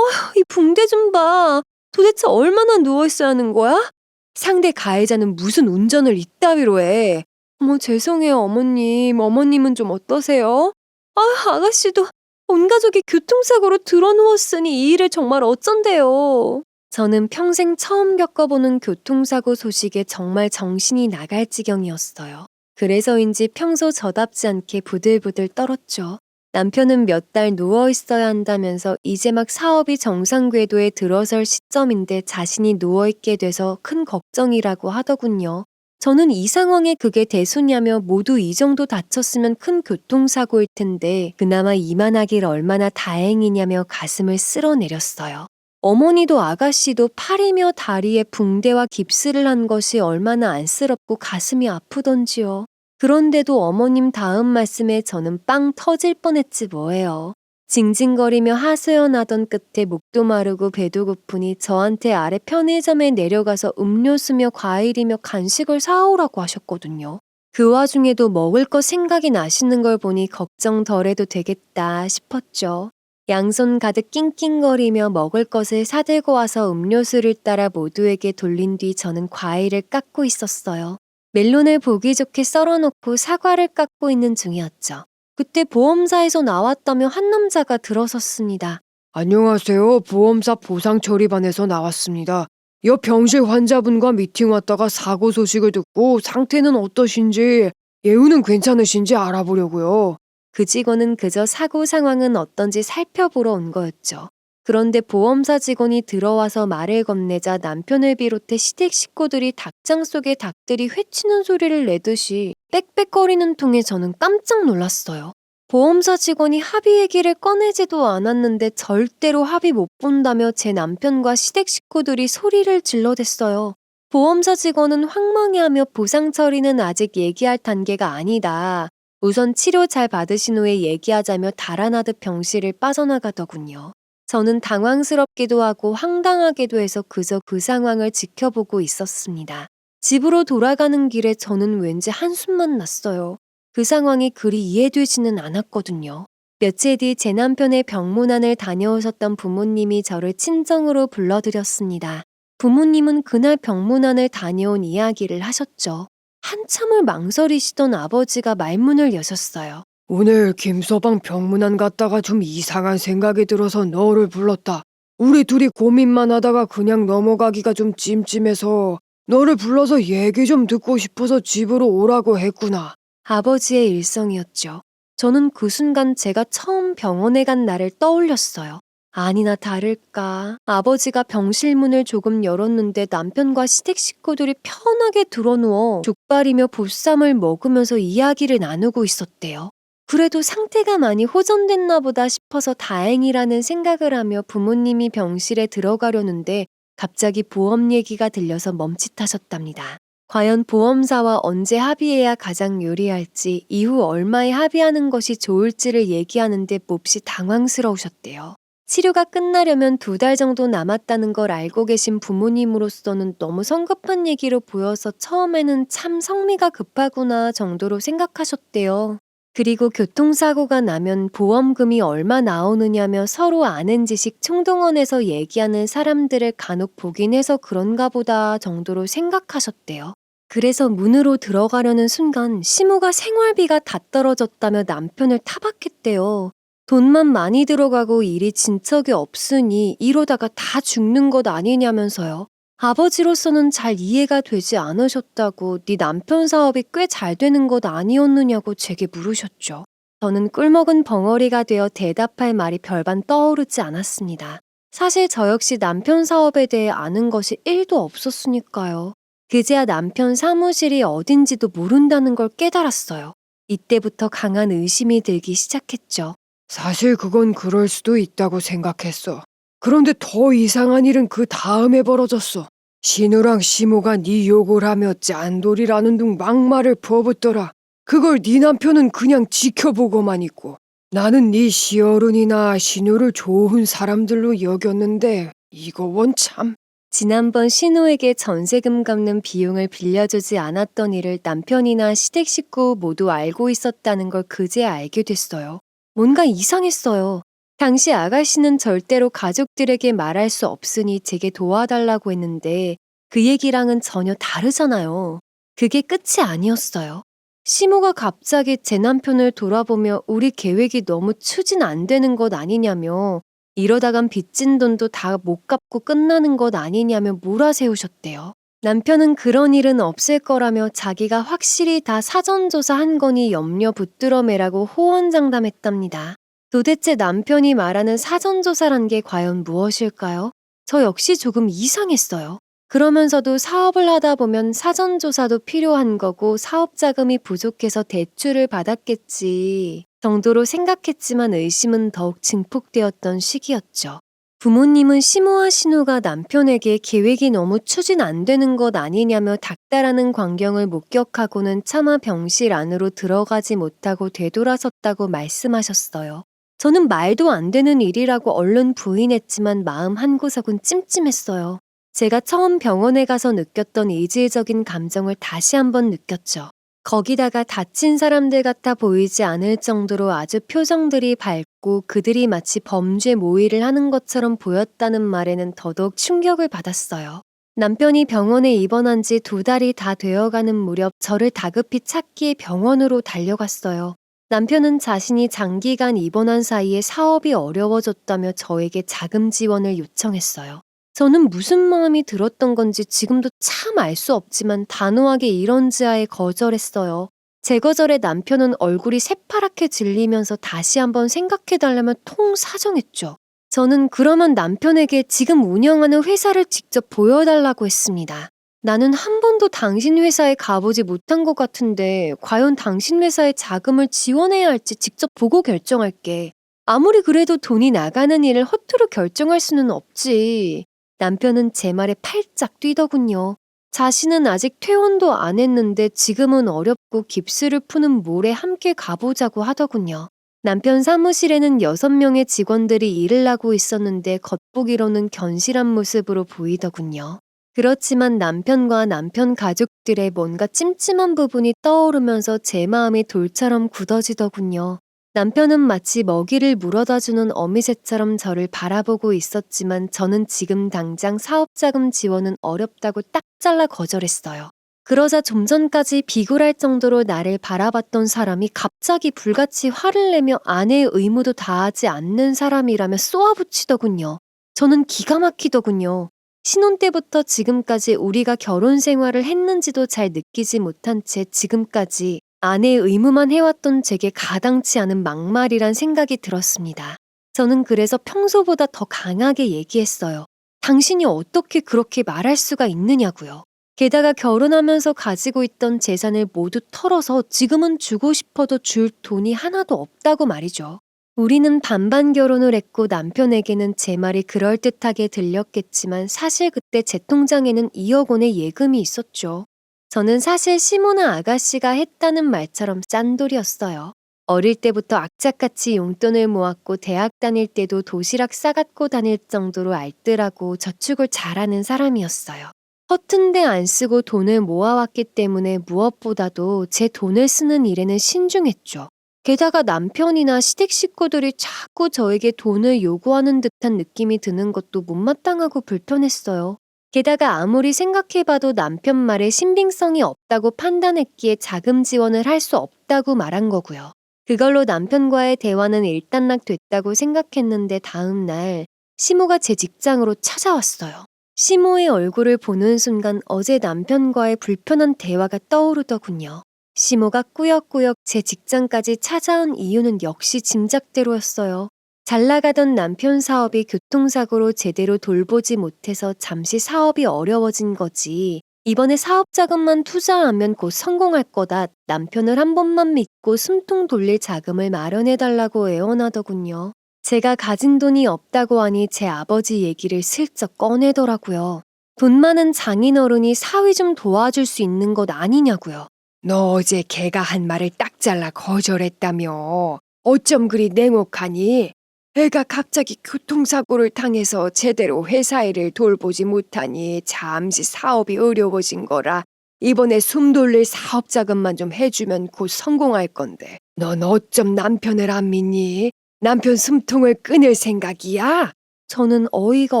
이 붕대 좀 봐. 도대체 얼마나 누워있어야 하는 거야? 상대 가해자는 무슨 운전을 이따위로 해. 어머, 죄송해요, 어머님. 어머님은 좀 어떠세요? 아가씨도 온 가족이 교통사고로 드러누웠으니 이 일을 정말 어쩐대요. 저는 평생 처음 겪어보는 교통사고 소식에 정말 정신이 나갈 지경이었어요. 그래서인지 평소 저답지 않게 부들부들 떨었죠. 남편은 몇 달 누워 있어야 한다면서 이제 막 사업이 정상 궤도에 들어설 시점인데 자신이 누워있게 돼서 큰 걱정이라고 하더군요. 저는 이 상황에 그게 대수냐며 모두 이 정도 다쳤으면 큰 교통사고일 텐데 그나마 이만하길 얼마나 다행이냐며 가슴을 쓸어내렸어요. 어머니도 아가씨도 팔이며 다리에 붕대와 깁스를 한 것이 얼마나 안쓰럽고 가슴이 아프던지요. 그런데도 어머님 다음 말씀에 저는 빵 터질 뻔했지 뭐예요. 징징거리며 하소연하던 끝에 목도 마르고 배도 고프니 저한테 아래 편의점에 내려가서 음료수며 과일이며 간식을 사오라고 하셨거든요. 그 와중에도 먹을 거 생각이 나시는 걸 보니 걱정 덜해도 되겠다 싶었죠. 양손 가득 낑낑거리며 먹을 것을 사들고 와서 음료수를 따라 모두에게 돌린 뒤 저는 과일을 깎고 있었어요. 멜론을 보기 좋게 썰어놓고 사과를 깎고 있는 중이었죠. 그때 보험사에서 나왔다며 한 남자가 들어섰습니다. 안녕하세요. 보험사 보상처리반에서 나왔습니다. 옆 병실 환자분과 미팅 왔다가 사고 소식을 듣고 상태는 어떠신지, 예우는 괜찮으신지 알아보려고요. 그 직원은 그저 사고 상황은 어떤지 살펴보러 온 거였죠. 그런데 보험사 직원이 들어와서 말을 건네자 남편을 비롯해 시댁 식구들이 닭장 속에 닭들이 회치는 소리를 내듯이 빽빽거리는 통에 저는 깜짝 놀랐어요. 보험사 직원이 합의 얘기를 꺼내지도 않았는데 절대로 합의 못 본다며 제 남편과 시댁 식구들이 소리를 질러댔어요. 보험사 직원은 황망해하며 보상 처리는 아직 얘기할 단계가 아니다. 우선 치료 잘 받으신 후에 얘기하자며 달아나듯 병실을 빠져나가더군요. 저는 당황스럽기도 하고 황당하기도 해서 그저 그 상황을 지켜보고 있었습니다. 집으로 돌아가는 길에 저는 왠지 한숨만 났어요. 그 상황이 그리 이해되지는 않았거든요. 며칠 뒤 제 남편의 병문안을 다녀오셨던 부모님이 저를 친정으로 불러들였습니다. 부모님은 그날 병문안을 다녀온 이야기를 하셨죠. 한참을 망설이시던 아버지가 말문을 여셨어요. 오늘 김서방 병문안 갔다가 좀 이상한 생각이 들어서 너를 불렀다. 우리 둘이 고민만 하다가 그냥 넘어가기가 좀 찜찜해서 너를 불러서 얘기 좀 듣고 싶어서 집으로 오라고 했구나. 아버지의 일성이었죠. 저는 그 순간 제가 처음 병원에 간 날을 떠올렸어요. 아니나 다를까 아버지가 병실 문을 조금 열었는데 남편과 시댁 식구들이 편하게 드러누워 족발이며 보쌈을 먹으면서 이야기를 나누고 있었대요. 그래도 상태가 많이 호전됐나 보다 싶어서 다행이라는 생각을 하며 부모님이 병실에 들어가려는데 갑자기 보험 얘기가 들려서 멈칫하셨답니다. 과연 보험사와 언제 합의해야 가장 유리할지, 이후 얼마에 합의하는 것이 좋을지를 얘기하는데 몹시 당황스러우셨대요. 치료가 끝나려면 2달 정도 남았다는 걸 알고 계신 부모님으로서는 너무 성급한 얘기로 보여서 처음에는 참 성미가 급하구나 정도로 생각하셨대요. 그리고 교통사고가 나면 보험금이 얼마 나오느냐며 서로 아는 지식 총동원해서 얘기하는 사람들을 간혹 보긴 해서 그런가 보다 정도로 생각하셨대요. 그래서 문으로 들어가려는 순간 시모가 생활비가 다 떨어졌다며 남편을 타박했대요. 돈만 많이 들어가고 일이 진척이 없으니 이러다가 다 죽는 것 아니냐면서요. 아버지로서는 잘 이해가 되지 않으셨다고 네 남편 사업이 꽤 잘 되는 것 아니었느냐고 제게 물으셨죠. 저는 꿀먹은 벙어리가 되어 대답할 말이 별반 떠오르지 않았습니다. 사실 저 역시 남편 사업에 대해 아는 것이 1도 없었으니까요. 그제야 남편 사무실이 어딘지도 모른다는 걸 깨달았어요. 이때부터 강한 의심이 들기 시작했죠. 사실 그건 그럴 수도 있다고 생각했어. 그런데 더 이상한 일은 그 다음에 벌어졌어. 신우랑 시모가 네 욕을 하며 짠돌이라는 둥 막말을 퍼붓더라. 그걸 네 남편은 그냥 지켜보고만 있고 나는 네 시어른이나 시누를 좋은 사람들로 여겼는데 이거 원 참. 지난번 신우에게 전세금 갚는 비용을 빌려주지 않았던 일을 남편이나 시댁 식구 모두 알고 있었다는 걸 그제 알게 됐어요. 뭔가 이상했어요. 당시 아가씨는 절대로 가족들에게 말할 수 없으니 제게 도와달라고 했는데 그 얘기랑은 전혀 다르잖아요. 그게 끝이 아니었어요. 시모가 갑자기 제 남편을 돌아보며 우리 계획이 너무 추진 안 되는 것 아니냐며 이러다간 빚진 돈도 다 못 갚고 끝나는 것 아니냐며 몰아세우셨대요. 남편은 그런 일은 없을 거라며 자기가 확실히 다 사전조사한 거니 염려 붙들어 매라고 호언장담했답니다. 도대체 남편이 말하는 사전조사란 게 과연 무엇일까요? 저 역시 조금 이상했어요. 그러면서도 사업을 하다 보면 사전조사도 필요한 거고 사업 자금이 부족해서 대출을 받았겠지 정도로 생각했지만 의심은 더욱 증폭되었던 시기였죠. 부모님은 시모와 신우가 남편에게 계획이 너무 추진 안 되는 것 아니냐며 닥달하는 광경을 목격하고는 차마 병실 안으로 들어가지 못하고 되돌아섰다고 말씀하셨어요. 저는 말도 안 되는 일이라고 얼른 부인했지만 마음 한구석은 찜찜했어요. 제가 처음 병원에 가서 느꼈던 이질적인 감정을 다시 한번 느꼈죠. 거기다가 다친 사람들 같아 보이지 않을 정도로 아주 표정들이 밝고 그들이 마치 범죄 모의를 하는 것처럼 보였다는 말에는 더더욱 충격을 받았어요. 남편이 병원에 입원한 지 2달이 다 되어가는 무렵 저를 다급히 찾기에 병원으로 달려갔어요. 남편은 자신이 장기간 입원한 사이에 사업이 어려워졌다며 저에게 자금 지원을 요청했어요. 저는 무슨 마음이 들었던 건지 지금도 참 알 수 없지만 단호하게 이런지하에 거절했어요. 제 거절에 남편은 얼굴이 새파랗게 질리면서 다시 한번 생각해달라며 통 사정했죠. 저는 그러면 남편에게 지금 운영하는 회사를 직접 보여달라고 했습니다. 나는 한 번도 당신 회사에 가보지 못한 것 같은데 과연 당신 회사에 자금을 지원해야 할지 직접 보고 결정할게. 아무리 그래도 돈이 나가는 일을 허투루 결정할 수는 없지. 남편은 제 말에 팔짝 뛰더군요. 자신은 아직 퇴원도 안 했는데 지금은 어렵고 깁스를 푸는 몰에 함께 가보자고 하더군요. 남편 사무실에는 6명의 직원들이 일을 하고 있었는데 겉보기로는 견실한 모습으로 보이더군요. 그렇지만 남편과 남편 가족들의 뭔가 찜찜한 부분이 떠오르면서 제 마음이 돌처럼 굳어지더군요. 남편은 마치 먹이를 물어다주는 어미새처럼 저를 바라보고 있었지만 저는 지금 당장 사업자금 지원은 어렵다고 딱 잘라 거절했어요. 그러자 좀 전까지 비굴할 정도로 나를 바라봤던 사람이 갑자기 불같이 화를 내며 아내의 의무도 다하지 않는 사람이라며 쏘아붙이더군요. 저는 기가 막히더군요. 신혼 때부터 지금까지 우리가 결혼 생활을 했는지도 잘 느끼지 못한 채 지금까지 아내의 의무만 해왔던 제게 가당치 않은 막말이란 생각이 들었습니다. 저는 그래서 평소보다 더 강하게 얘기했어요. 당신이 어떻게 그렇게 말할 수가 있느냐고요. 게다가 결혼하면서 가지고 있던 재산을 모두 털어서 지금은 주고 싶어도 줄 돈이 하나도 없다고 말이죠. 우리는 반반 결혼을 했고 남편에게는 제 말이 그럴듯하게 들렸겠지만 사실 그때 제 통장에는 2억 원의 예금이 있었죠. 저는 사실 시모나 아가씨가 했다는 말처럼 짠돌이었어요. 어릴 때부터 악착같이 용돈을 모았고 대학 다닐 때도 도시락 싸갖고 다닐 정도로 알뜰하고 저축을 잘하는 사람이었어요. 허튼 데 안 쓰고 돈을 모아왔기 때문에 무엇보다도 제 돈을 쓰는 일에는 신중했죠. 게다가 남편이나 시댁 식구들이 자꾸 저에게 돈을 요구하는 듯한 느낌이 드는 것도 못마땅하고 불편했어요. 게다가 아무리 생각해봐도 남편 말에 신빙성이 없다고 판단했기에 자금 지원을 할 수 없다고 말한 거고요. 그걸로 남편과의 대화는 일단락됐다고 생각했는데 다음 날 시모가 제 직장으로 찾아왔어요. 시모의 얼굴을 보는 순간 어제 남편과의 불편한 대화가 떠오르더군요. 시모가 꾸역꾸역 제 직장까지 찾아온 이유는 역시 짐작대로였어요. 잘 나가던 남편 사업이 교통사고로 제대로 돌보지 못해서 잠시 사업이 어려워진 거지. 이번에 사업 자금만 투자하면 곧 성공할 거다. 남편을 한 번만 믿고 숨통 돌릴 자금을 마련해달라고 애원하더군요. 제가 가진 돈이 없다고 하니 제 아버지 얘기를 슬쩍 꺼내더라고요. 돈 많은 장인어른이 사위 좀 도와줄 수 있는 것 아니냐고요. 너 어제 걔가 한 말을 딱 잘라 거절했다며. 어쩜 그리 냉혹하니? 애가 갑자기 교통사고를 당해서 제대로 회사 일을 돌보지 못하니 잠시 사업이 어려워진 거라 이번에 숨 돌릴 사업 자금만 좀 해주면 곧 성공할 건데 넌 어쩜 남편을 안 믿니? 남편 숨통을 끊을 생각이야? 저는 어이가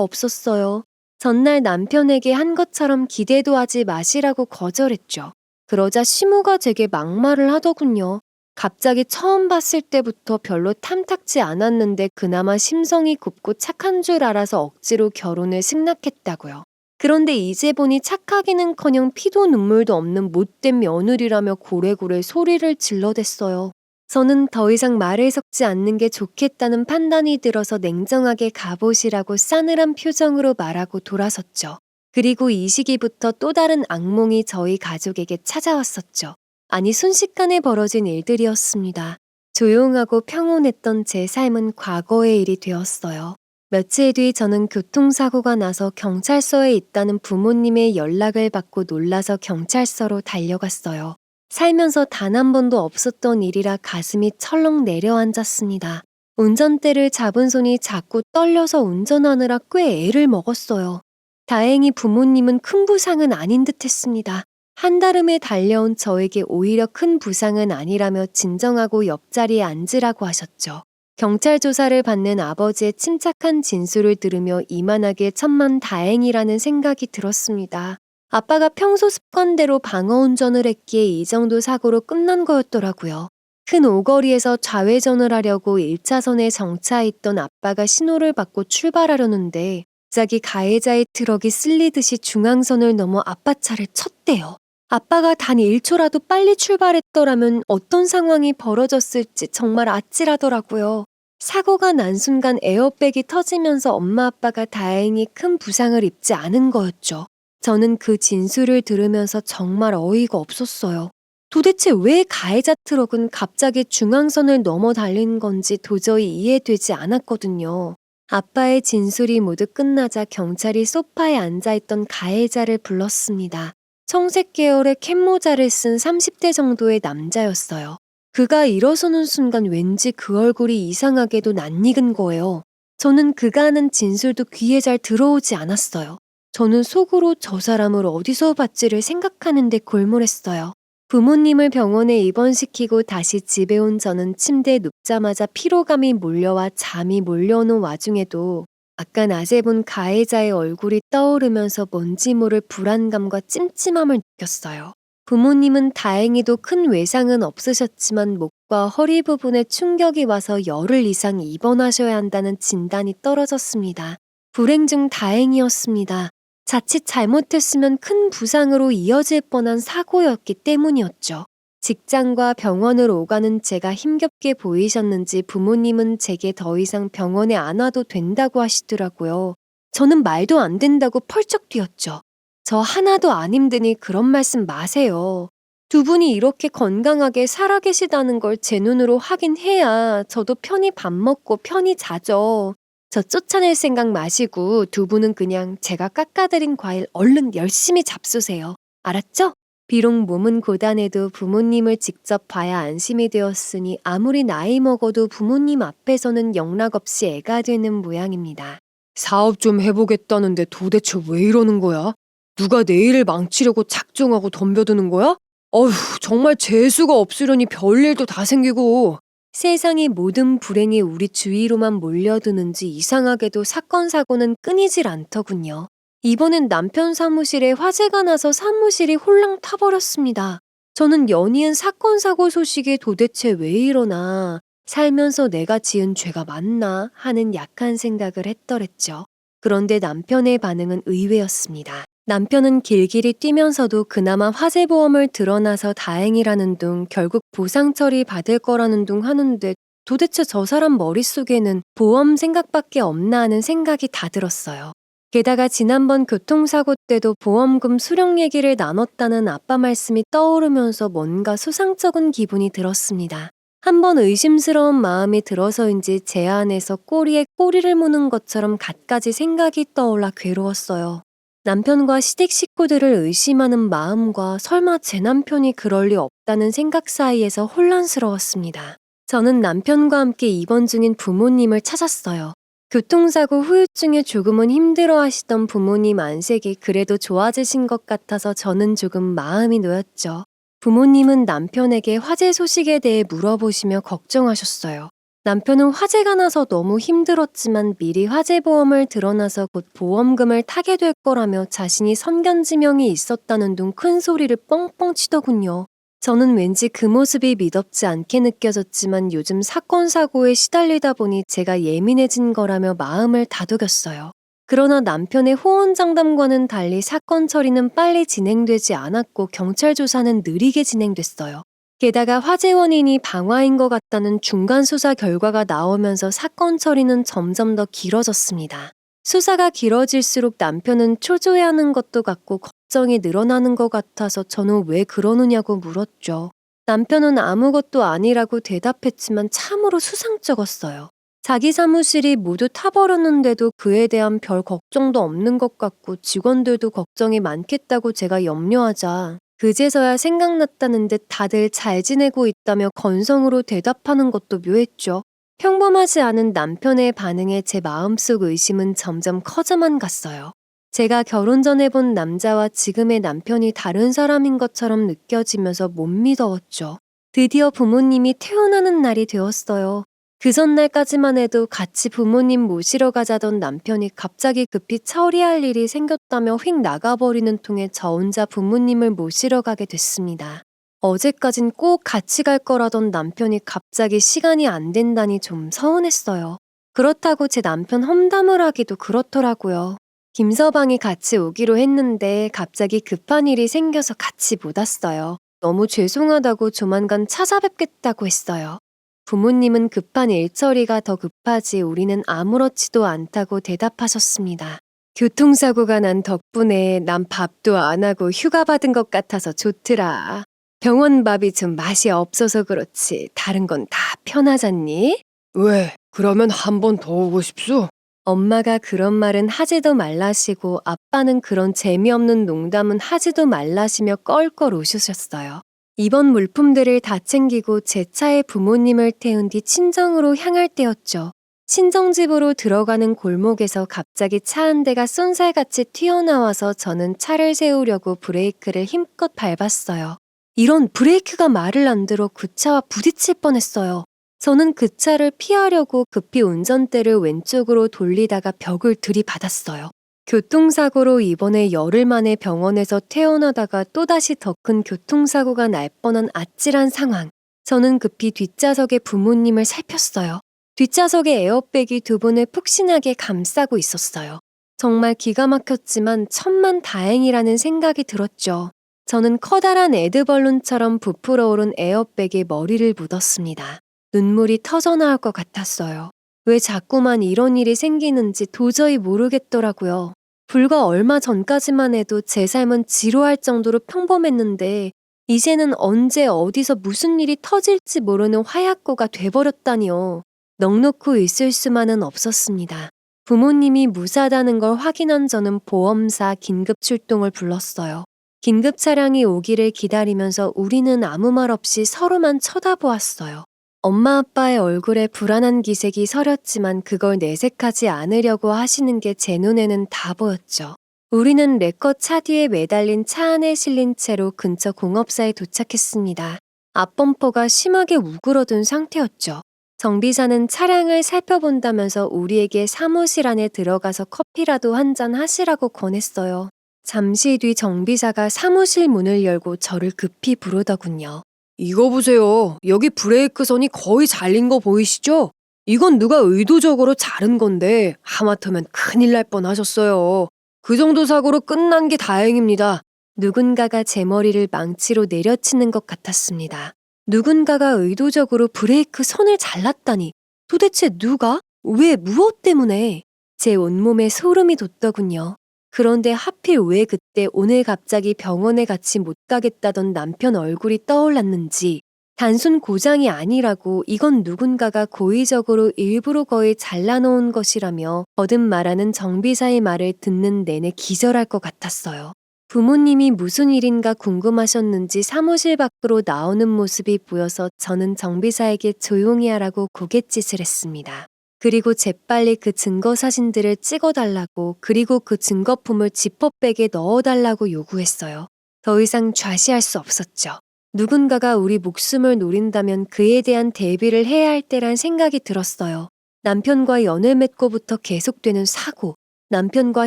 없었어요. 전날 남편에게 한 것처럼 기대도 하지 마시라고 거절했죠. 그러자 시모가 제게 막말을 하더군요. 갑자기 처음 봤을 때부터 별로 탐탁지 않았는데 그나마 심성이 곱고 착한 줄 알아서 억지로 결혼을 승낙했다고요. 그런데 이제 보니 착하기는커녕 피도 눈물도 없는 못된 며느리라며 고래고래 소리를 질러댔어요. 저는 더 이상 말을 섞지 않는 게 좋겠다는 판단이 들어서 냉정하게 가보시라고 싸늘한 표정으로 말하고 돌아섰죠. 그리고 이 시기부터 또 다른 악몽이 저희 가족에게 찾아왔었죠. 아니 순식간에 벌어진 일들이었습니다. 조용하고 평온했던 제 삶은 과거의 일이 되었어요. 며칠 뒤 저는 교통사고가 나서 경찰서에 있다는 부모님의 연락을 받고 놀라서 경찰서로 달려갔어요. 살면서 단 한 번도 없었던 일이라 가슴이 철렁 내려앉았습니다. 운전대를 잡은 손이 자꾸 떨려서 운전하느라 꽤 애를 먹었어요. 다행히 부모님은 큰 부상은 아닌 듯 했습니다. 한달음에 달려온 저에게 오히려 큰 부상은 아니라며 진정하고 옆자리에 앉으라고 하셨죠. 경찰 조사를 받는 아버지의 침착한 진술을 들으며 이만하게 천만다행이라는 생각이 들었습니다. 아빠가 평소 습관대로 방어운전을 했기에 이 정도 사고로 끝난 거였더라고요. 큰 오거리에서 좌회전을 하려고 1차선에 정차해 있던 아빠가 신호를 받고 출발하려는데 갑자기 가해자의 트럭이 쓸리듯이 중앙선을 넘어 아빠 차를 쳤대요. 아빠가 단 1초라도 빨리 출발했더라면 어떤 상황이 벌어졌을지 정말 아찔하더라고요. 사고가 난 순간 에어백이 터지면서 엄마 아빠가 다행히 큰 부상을 입지 않은 거였죠. 저는 그 진술을 들으면서 정말 어이가 없었어요. 도대체 왜 가해자 트럭은 갑자기 중앙선을 넘어 달린 건지 도저히 이해되지 않았거든요. 아빠의 진술이 모두 끝나자 경찰이 소파에 앉아있던 가해자를 불렀습니다. 청색 계열의 캡모자를 쓴 30대 정도의 남자였어요. 그가 일어서는 순간 왠지 그 얼굴이 이상하게도 낯익은 거예요. 저는 그가 하는 진술도 귀에 잘 들어오지 않았어요. 저는 속으로 저 사람을 어디서 봤지를 생각하는데 골몰했어요. 부모님을 병원에 입원시키고 다시 집에 온 저는 침대에 눕자마자 피로감이 몰려와 잠이 몰려오는 와중에도 아까 낮에 본 가해자의 얼굴이 떠오르면서 뭔지 모를 불안감과 찜찜함을 느꼈어요. 부모님은 다행히도 큰 외상은 없으셨지만 목과 허리 부분에 충격이 와서 열흘 이상 입원하셔야 한다는 진단이 떨어졌습니다. 불행 중 다행이었습니다. 자칫 잘못했으면 큰 부상으로 이어질 뻔한 사고였기 때문이었죠. 직장과 병원을 오가는 제가 힘겹게 보이셨는지 부모님은 제게 더 이상 병원에 안 와도 된다고 하시더라고요. 저는 말도 안 된다고 펄쩍 뛰었죠. 저 하나도 안 힘드니 그런 말씀 마세요. 두 분이 이렇게 건강하게 살아계시다는 걸 제 눈으로 확인해야 저도 편히 밥 먹고 편히 자죠. 저 쫓아낼 생각 마시고 두 분은 그냥 제가 깎아드린 과일 얼른 열심히 잡수세요. 알았죠? 비록 몸은 고단해도 부모님을 직접 봐야 안심이 되었으니 아무리 나이 먹어도 부모님 앞에서는 영락없이 애가 되는 모양입니다. 사업 좀 해보겠다는데 도대체 왜 이러는 거야? 누가 내 일을 망치려고 작정하고 덤벼드는 거야? 어휴, 정말 재수가 없으려니 별일도 다 생기고. 세상의 모든 불행이 우리 주위로만 몰려드는지 이상하게도 사건 사고는 끊이질 않더군요. 이번엔 남편 사무실에 화재가 나서 사무실이 홀랑 타버렸습니다. 저는 연이은 사건 사고 소식에 도대체 왜 이러나 살면서 내가 지은 죄가 맞나 하는 약한 생각을 했더랬죠. 그런데 남편의 반응은 의외였습니다. 남편은 길길이 뛰면서도 그나마 화재보험을 들어놔서 다행이라는 둥 결국 보상 처리 받을 거라는 둥 하는데 도대체 저 사람 머릿속에는 보험 생각밖에 없나 하는 생각이 다 들었어요. 게다가 지난번 교통사고 때도 보험금 수령 얘기를 나눴다는 아빠 말씀이 떠오르면서 뭔가 수상쩍은 기분이 들었습니다. 한번 의심스러운 마음이 들어서인지 제 안에서 꼬리에 꼬리를 무는 것처럼 갖가지 생각이 떠올라 괴로웠어요. 남편과 시댁 식구들을 의심하는 마음과 설마 제 남편이 그럴 리 없다는 생각 사이에서 혼란스러웠습니다. 저는 남편과 함께 입원 중인 부모님을 찾았어요. 교통사고 후유증에 조금은 힘들어하시던 부모님 안색이 그래도 좋아지신 것 같아서 저는 조금 마음이 놓였죠. 부모님은 남편에게 화재 소식에 대해 물어보시며 걱정하셨어요. 남편은 화재가 나서 너무 힘들었지만 미리 화재보험을 들어놔서 곧 보험금을 타게 될 거라며 자신이 선견지명이 있었다는 둥 큰 소리를 뻥뻥 치더군요. 저는 왠지 그 모습이 미덥지 않게 느껴졌지만 요즘 사건 사고에 시달리다 보니 제가 예민해진 거라며 마음을 다독였어요. 그러나 남편의 호언장담과는 달리 사건 처리는 빨리 진행되지 않았고 경찰 조사는 느리게 진행됐어요. 게다가 화재 원인이 방화인 것 같다는 중간 수사 결과가 나오면서 사건 처리는 점점 더 길어졌습니다. 수사가 길어질수록 남편은 초조해하는 것도 같고 걱정이 늘어나는 것 같아서 저는 왜 그러느냐고 물었죠. 남편은 아무것도 아니라고 대답했지만 참으로 수상쩍었어요. 자기 사무실이 모두 타버렸는데도 그에 대한 별 걱정도 없는 것 같고 직원들도 걱정이 많겠다고 제가 염려하자 그제서야 생각났다는 듯 다들 잘 지내고 있다며 건성으로 대답하는 것도 묘했죠. 평범하지 않은 남편의 반응에 제 마음속 의심은 점점 커져만 갔어요. 제가 결혼 전에 본 남자와 지금의 남편이 다른 사람인 것처럼 느껴지면서 못 믿어왔죠. 드디어 부모님이 퇴원하는 날이 되었어요. 그 전날까지만 해도 같이 부모님 모시러 가자던 남편이 갑자기 급히 처리할 일이 생겼다며 휙 나가버리는 통에 저 혼자 부모님을 모시러 가게 됐습니다. 어제까진 꼭 같이 갈 거라던 남편이 갑자기 시간이 안 된다니 좀 서운했어요. 그렇다고 제 남편 험담을 하기도 그렇더라고요. 김서방이 같이 오기로 했는데 갑자기 급한 일이 생겨서 같이 못 왔어요. 너무 죄송하다고 조만간 찾아뵙겠다고 했어요. 부모님은 급한 일처리가 더 급하지 우리는 아무렇지도 않다고 대답하셨습니다. 교통사고가 난 덕분에 난 밥도 안 하고 휴가 받은 것 같아서 좋더라. 병원 밥이 좀 맛이 없어서 그렇지 다른 건 다 편하잖니? 왜? 그러면 한 번 더 오고 싶소? 엄마가 그런 말은 하지도 말라시고 아빠는 그런 재미없는 농담은 하지도 말라시며 껄껄 웃으셨어요. 이번 물품들을 다 챙기고 제 차에 부모님을 태운 뒤 친정으로 향할 때였죠. 친정집으로 들어가는 골목에서 갑자기 차 한 대가 쏜살같이 튀어나와서 저는 차를 세우려고 브레이크를 힘껏 밟았어요. 이런 브레이크가 말을 안 들어 그 차와 부딪힐 뻔했어요. 저는 그 차를 피하려고 급히 운전대를 왼쪽으로 돌리다가 벽을 들이받았어요. 교통사고로 이번에 열흘 만에 병원에서 퇴원하다가 또다시 더 큰 교통사고가 날 뻔한 아찔한 상황. 저는 급히 뒷좌석에 부모님을 살폈어요. 뒷좌석에 에어백이 두 분을 푹신하게 감싸고 있었어요. 정말 기가 막혔지만 천만 다행이라는 생각이 들었죠. 저는 커다란 에드벌룬처럼 부풀어 오른 에어백에 머리를 묻었습니다. 눈물이 터져나올 것 같았어요. 왜 자꾸만 이런 일이 생기는지 도저히 모르겠더라고요. 불과 얼마 전까지만 해도 제 삶은 지루할 정도로 평범했는데 이제는 언제 어디서 무슨 일이 터질지 모르는 화약고가 돼버렸다니요. 넋놓고 있을 수만은 없었습니다. 부모님이 무사하다는 걸 확인한 저는 보험사 긴급 출동을 불렀어요. 긴급 차량이 오기를 기다리면서 우리는 아무 말 없이 서로만 쳐다보았어요. 엄마 아빠의 얼굴에 불안한 기색이 서렸지만 그걸 내색하지 않으려고 하시는 게 제 눈에는 다 보였죠. 우리는 레커 차 뒤에 매달린 차 안에 실린 채로 근처 공업사에 도착했습니다. 앞범퍼가 심하게 우그러든 상태였죠. 정비사는 차량을 살펴본다면서 우리에게 사무실 안에 들어가서 커피라도 한잔 하시라고 권했어요. 잠시 뒤 정비사가 사무실 문을 열고 저를 급히 부르더군요. 이거 보세요. 여기 브레이크 선이 거의 잘린 거 보이시죠? 이건 누가 의도적으로 자른 건데 하마터면 큰일 날 뻔하셨어요. 그 정도 사고로 끝난 게 다행입니다. 누군가가 제 머리를 망치로 내려치는 것 같았습니다. 누군가가 의도적으로 브레이크 선을 잘랐다니. 도대체 누가? 왜? 무엇 때문에? 제 온몸에 소름이 돋더군요. 그런데 하필 왜 그때 오늘 갑자기 병원에 같이 못 가겠다던 남편 얼굴이 떠올랐는지 단순 고장이 아니라고 이건 누군가가 고의적으로 일부러 거의 잘라놓은 것이라며 거듭 말하는 정비사의 말을 듣는 내내 기절할 것 같았어요. 부모님이 무슨 일인가 궁금하셨는지 사무실 밖으로 나오는 모습이 보여서 저는 정비사에게 조용히 하라고 고갯짓을 했습니다. 그리고 재빨리 그 증거 사진들을 찍어달라고 그리고 그 증거품을 지퍼백에 넣어달라고 요구했어요. 더 이상 좌시할 수 없었죠. 누군가가 우리 목숨을 노린다면 그에 대한 대비를 해야 할 때란 생각이 들었어요. 남편과 연을 맺고부터 계속되는 사고, 남편과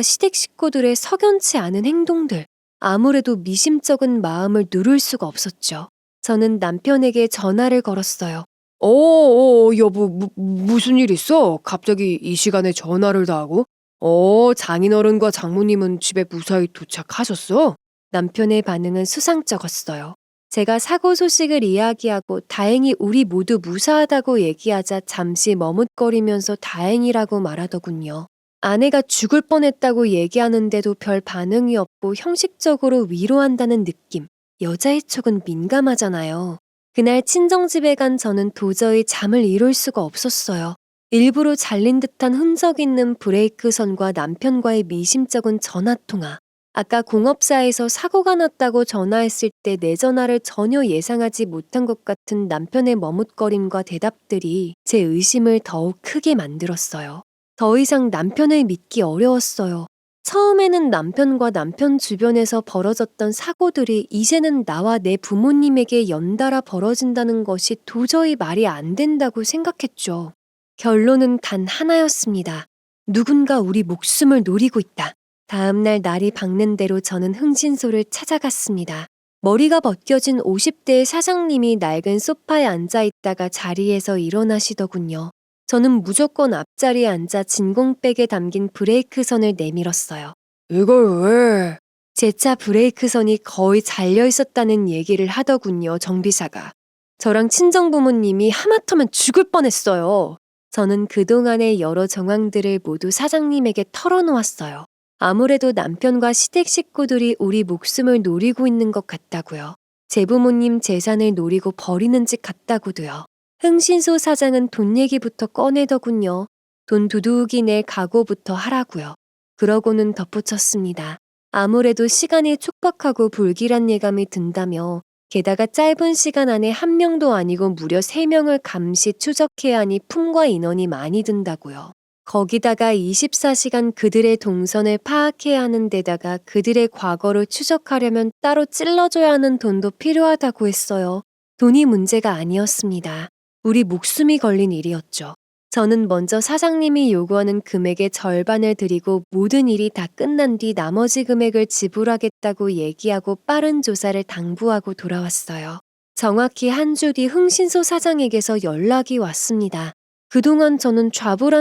시댁 식구들의 석연치 않은 행동들, 아무래도 미심쩍은 마음을 누를 수가 없었죠. 저는 남편에게 전화를 걸었어요. 여보, 무슨 일 있어? 갑자기 이 시간에 전화를 다 하고? 장인어른과 장모님은 집에 무사히 도착하셨어? 남편의 반응은 수상쩍었어요. 제가 사고 소식을 이야기하고 다행히 우리 모두 무사하다고 얘기하자 잠시 머뭇거리면서 다행이라고 말하더군요. 아내가 죽을 뻔했다고 얘기하는데도 별 반응이 없고 형식적으로 위로한다는 느낌. 여자의 촉은 민감하잖아요. 그날 친정집에 간 저는 도저히 잠을 이룰 수가 없었어요. 일부러 잘린 듯한 흔적 있는 브레이크 선과 남편과의 미심쩍은 전화통화. 아까 공업사에서 사고가 났다고 전화했을 때 내 전화를 전혀 예상하지 못한 것 같은 남편의 머뭇거림과 대답들이 제 의심을 더욱 크게 만들었어요. 더 이상 남편을 믿기 어려웠어요. 처음에는 남편과 남편 주변에서 벌어졌던 사고들이 이제는 나와 내 부모님에게 연달아 벌어진다는 것이 도저히 말이 안 된다고 생각했죠. 결론은 단 하나였습니다. 누군가 우리 목숨을 노리고 있다. 다음날 날이 밝는 대로 저는 흥신소를 찾아갔습니다. 머리가 벗겨진 50대의 사장님이 낡은 소파에 앉아 있다가 자리에서 일어나시더군요. 저는 무조건 앞자리에 앉아 진공백에 담긴 브레이크 선을 내밀었어요. 이걸 왜? 제 차 브레이크 선이 거의 잘려 있었다는 얘기를 하더군요, 정비사가. 저랑 친정부모님이 하마터면 죽을 뻔했어요. 저는 그동안의 여러 정황들을 모두 사장님에게 털어놓았어요. 아무래도 남편과 시댁 식구들이 우리 목숨을 노리고 있는 것 같다고요. 제 부모님 재산을 노리고 버리는 짓 같다고도요. 흥신소 사장은 돈 얘기부터 꺼내더군요. 돈 두둑이 낼 각오부터 하라고요. 그러고는 덧붙였습니다. 아무래도 시간이 촉박하고 불길한 예감이 든다며 게다가 짧은 시간 안에 한 명도 아니고 무려 3명을 감시 추적해야 하니 품과 인원이 많이 든다고요. 거기다가 24시간 그들의 동선을 파악해야 하는 데다가 그들의 과거를 추적하려면 따로 찔러줘야 하는 돈도 필요하다고 했어요. 돈이 문제가 아니었습니다. 우리 목숨이 걸린 일이었죠. 저는 먼저 사장님이 요구하는 금액의 절반을 드리고 모든 일이 다 끝난 뒤 나머지 금액을 지불하겠다고 얘기하고 빠른 조사를 당부하고 돌아왔어요. 정확히 한 주 뒤 흥신소 사장에게서 연락이 왔습니다. 그동안 저는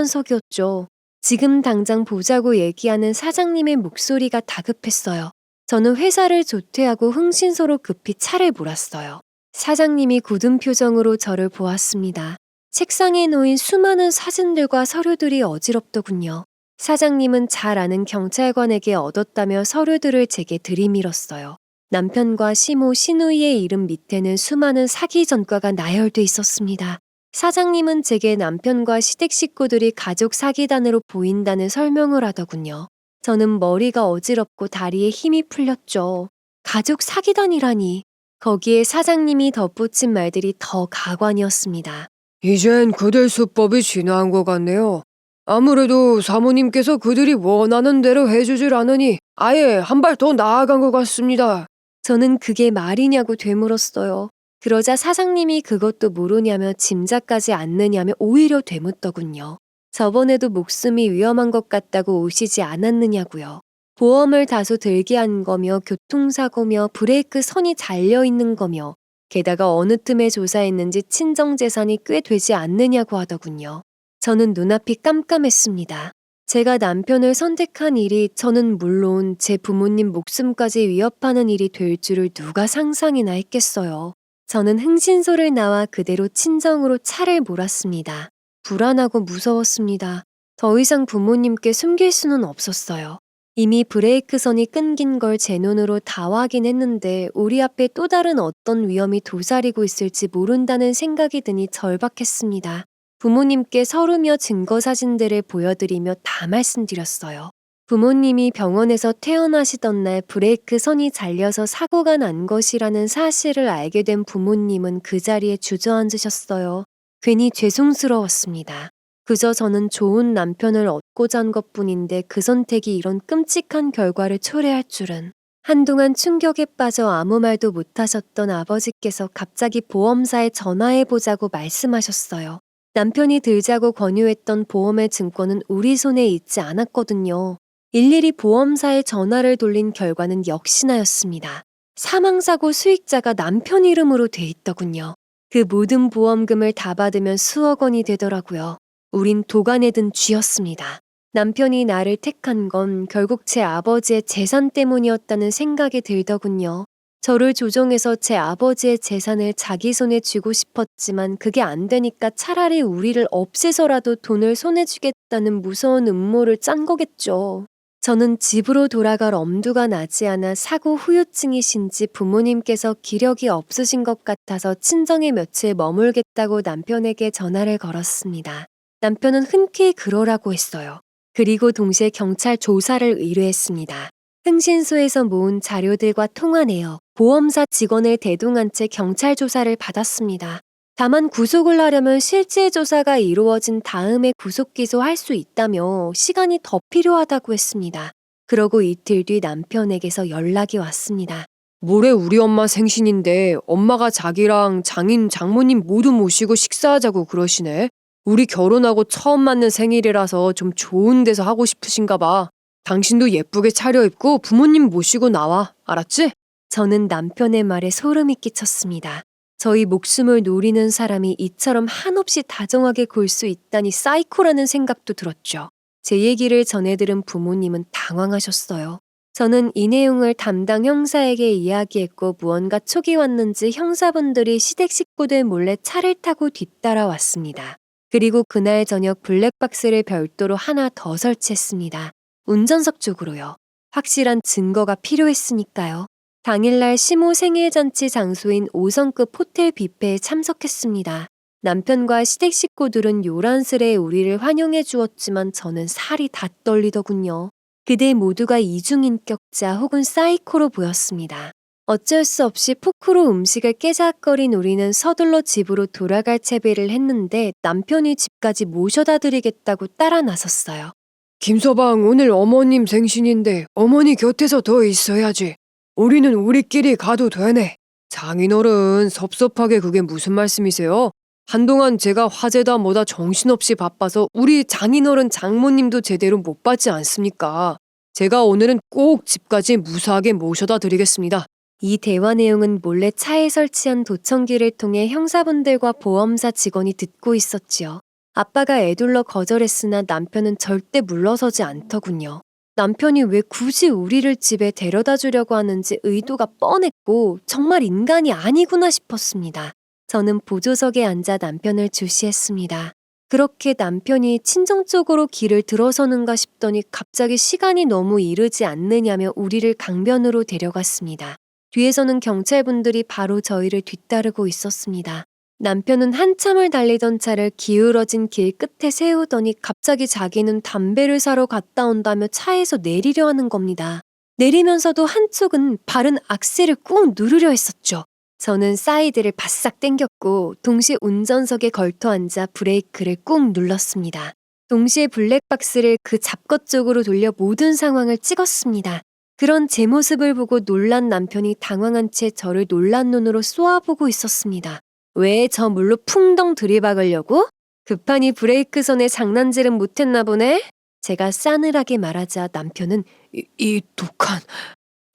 좌불안석이었죠. 지금 당장 보자고 얘기하는 사장님의 목소리가 다급했어요. 저는 회사를 조퇴하고 흥신소로 급히 차를 몰았어요. 사장님이 굳은 표정으로 저를 보았습니다. 책상에 놓인 수많은 사진들과 서류들이 어지럽더군요. 사장님은 잘 아는 경찰관에게 얻었다며 서류들을 제게 들이밀었어요. 남편과 시모, 시누이의 이름 밑에는 수많은 사기 전과가 나열돼 있었습니다. 사장님은 제게 남편과 시댁 식구들이 가족 사기단으로 보인다는 설명을 하더군요. 저는 머리가 어지럽고 다리에 힘이 풀렸죠. 가족 사기단이라니. 거기에 사장님이 덧붙인 말들이 더 가관이었습니다. 이젠 그들 수법이 진화한 것 같네요. 아무래도 사모님께서 그들이 원하는 대로 해주질 않으니 아예 한 발 더 나아간 것 같습니다. 저는 그게 말이냐고 되물었어요. 그러자 사장님이 그것도 모르냐며 짐작까지 않느냐며 오히려 되묻더군요. 저번에도 목숨이 위험한 것 같다고 오시지 않았느냐고요. 보험을 다소 들게 한 거며 교통사고며 브레이크 선이 잘려있는 거며 게다가 어느 틈에 조사했는지 친정재산이 꽤 되지 않느냐고 하더군요. 저는 눈앞이 깜깜했습니다. 제가 남편을 선택한 일이 저는 물론 제 부모님 목숨까지 위협하는 일이 될 줄을 누가 상상이나 했겠어요. 저는 흥신소를 나와 그대로 친정으로 차를 몰았습니다. 불안하고 무서웠습니다. 더 이상 부모님께 숨길 수는 없었어요. 이미 브레이크 선이 끊긴 걸 제 눈으로 다 확인했는데 우리 앞에 또 다른 어떤 위험이 도사리고 있을지 모른다는 생각이 드니 절박했습니다. 부모님께 서류며 증거 사진들을 보여드리며 다 말씀드렸어요. 부모님이 병원에서 퇴원하시던 날 브레이크 선이 잘려서 사고가 난 것이라는 사실을 알게 된 부모님은 그 자리에 주저앉으셨어요. 괜히 죄송스러웠습니다. 그저 저는 좋은 남편을 얻고자 한 것뿐인데 그 선택이 이런 끔찍한 결과를 초래할 줄은. 한동안 충격에 빠져 아무 말도 못하셨던 아버지께서 갑자기 보험사에 전화해보자고 말씀하셨어요. 남편이 들자고 권유했던 보험의 증권은 우리 손에 있지 않았거든요. 일일이 보험사에 전화를 돌린 결과는 역시나였습니다. 사망사고 수익자가 남편 이름으로 돼 있더군요. 그 모든 보험금을 다 받으면 수억 원이 되더라고요. 우린 도간에 든 쥐였습니다. 남편이 나를 택한 건 결국 제 아버지의 재산 때문이었다는 생각이 들더군요. 저를 조종해서 제 아버지의 재산을 자기 손에 쥐고 싶었지만 그게 안 되니까 차라리 우리를 없애서라도 돈을 손에 쥐겠다는 무서운 음모를 짠 거겠죠. 저는 집으로 돌아갈 엄두가 나지 않아 사고 후유증이신지 부모님께서 기력이 없으신 것 같아서 친정에 며칠 머물겠다고 남편에게 전화를 걸었습니다. 남편은 흔쾌히 그러라고 했어요. 그리고 동시에 경찰 조사를 의뢰했습니다. 흥신소에서 모은 자료들과 통화 내역, 보험사 직원을 대동한 채 경찰 조사를 받았습니다. 다만 구속을 하려면 실제 조사가 이루어진 다음에 구속 기소할 수 있다며 시간이 더 필요하다고 했습니다. 그러고 이틀 뒤 남편에게서 연락이 왔습니다. 모레 우리 엄마 생신인데 엄마가 자기랑 장인, 장모님 모두 모시고 식사하자고 그러시네. 우리 결혼하고 처음 맞는 생일이라서 좀 좋은 데서 하고 싶으신가 봐. 당신도 예쁘게 차려입고 부모님 모시고 나와. 알았지? 저는 남편의 말에 소름이 끼쳤습니다. 저희 목숨을 노리는 사람이 이처럼 한없이 다정하게 굴 수 있다니 사이코라는 생각도 들었죠. 제 얘기를 전해들은 부모님은 당황하셨어요. 저는 이 내용을 담당 형사에게 이야기했고 무언가 촉이 왔는지 형사분들이 시댁 식구들 몰래 차를 타고 뒤따라왔습니다. 그리고 그날 저녁 블랙박스를 별도로 하나 더 설치했습니다. 운전석 쪽으로요. 확실한 증거가 필요했으니까요. 당일날 시모 생일잔치 장소인 5성급 호텔 뷔페에 참석했습니다. 남편과 시댁 식구들은 요란스레 우리를 환영해 주었지만 저는 살이 다 떨리더군요. 그들 모두가 이중인격자 혹은 사이코로 보였습니다. 어쩔 수 없이 포크로 음식을 깨작거린 우리는 서둘러 집으로 돌아갈 채비를 했는데 남편이 집까지 모셔다 드리겠다고 따라 나섰어요. 김서방, 오늘 어머님 생신인데 어머니 곁에서 더 있어야지. 우리는 우리끼리 가도 되네. 장인어른, 섭섭하게 그게 무슨 말씀이세요? 한동안 제가 화제다 뭐다 정신없이 바빠서 우리 장인어른 장모님도 제대로 못 봤지 않습니까? 제가 오늘은 꼭 집까지 무사하게 모셔다 드리겠습니다. 이 대화 내용은 몰래 차에 설치한 도청기를 통해 형사분들과 보험사 직원이 듣고 있었지요. 아빠가 애둘러 거절했으나 남편은 절대 물러서지 않더군요. 남편이 왜 굳이 우리를 집에 데려다 주려고 하는지 의도가 뻔했고 정말 인간이 아니구나 싶었습니다. 저는 보조석에 앉아 남편을 주시했습니다. 그렇게 남편이 친정 쪽으로 길을 들어서는가 싶더니 갑자기 시간이 너무 이르지 않느냐며 우리를 강변으로 데려갔습니다. 뒤에서는 경찰분들이 바로 저희를 뒤따르고 있었습니다. 남편은 한참을 달리던 차를 기울어진 길 끝에 세우더니 갑자기 자기는 담배를 사러 갔다 온다며 차에서 내리려 하는 겁니다. 내리면서도 한쪽은 바른 악셀을 꾹 누르려 했었죠. 저는 사이드를 바싹 당겼고 동시에 운전석에 걸터 앉아 브레이크를 꾹 눌렀습니다. 동시에 블랙박스를 그 잡것 쪽으로 돌려 모든 상황을 찍었습니다. 그런 제 모습을 보고 놀란 남편이 당황한 채 저를 놀란 눈으로 쏘아보고 있었습니다. 왜 저 물로 풍덩 들이박으려고? 급하니 브레이크선에 장난질은 못했나 보네? 제가 싸늘하게 말하자 남편은 이 독한...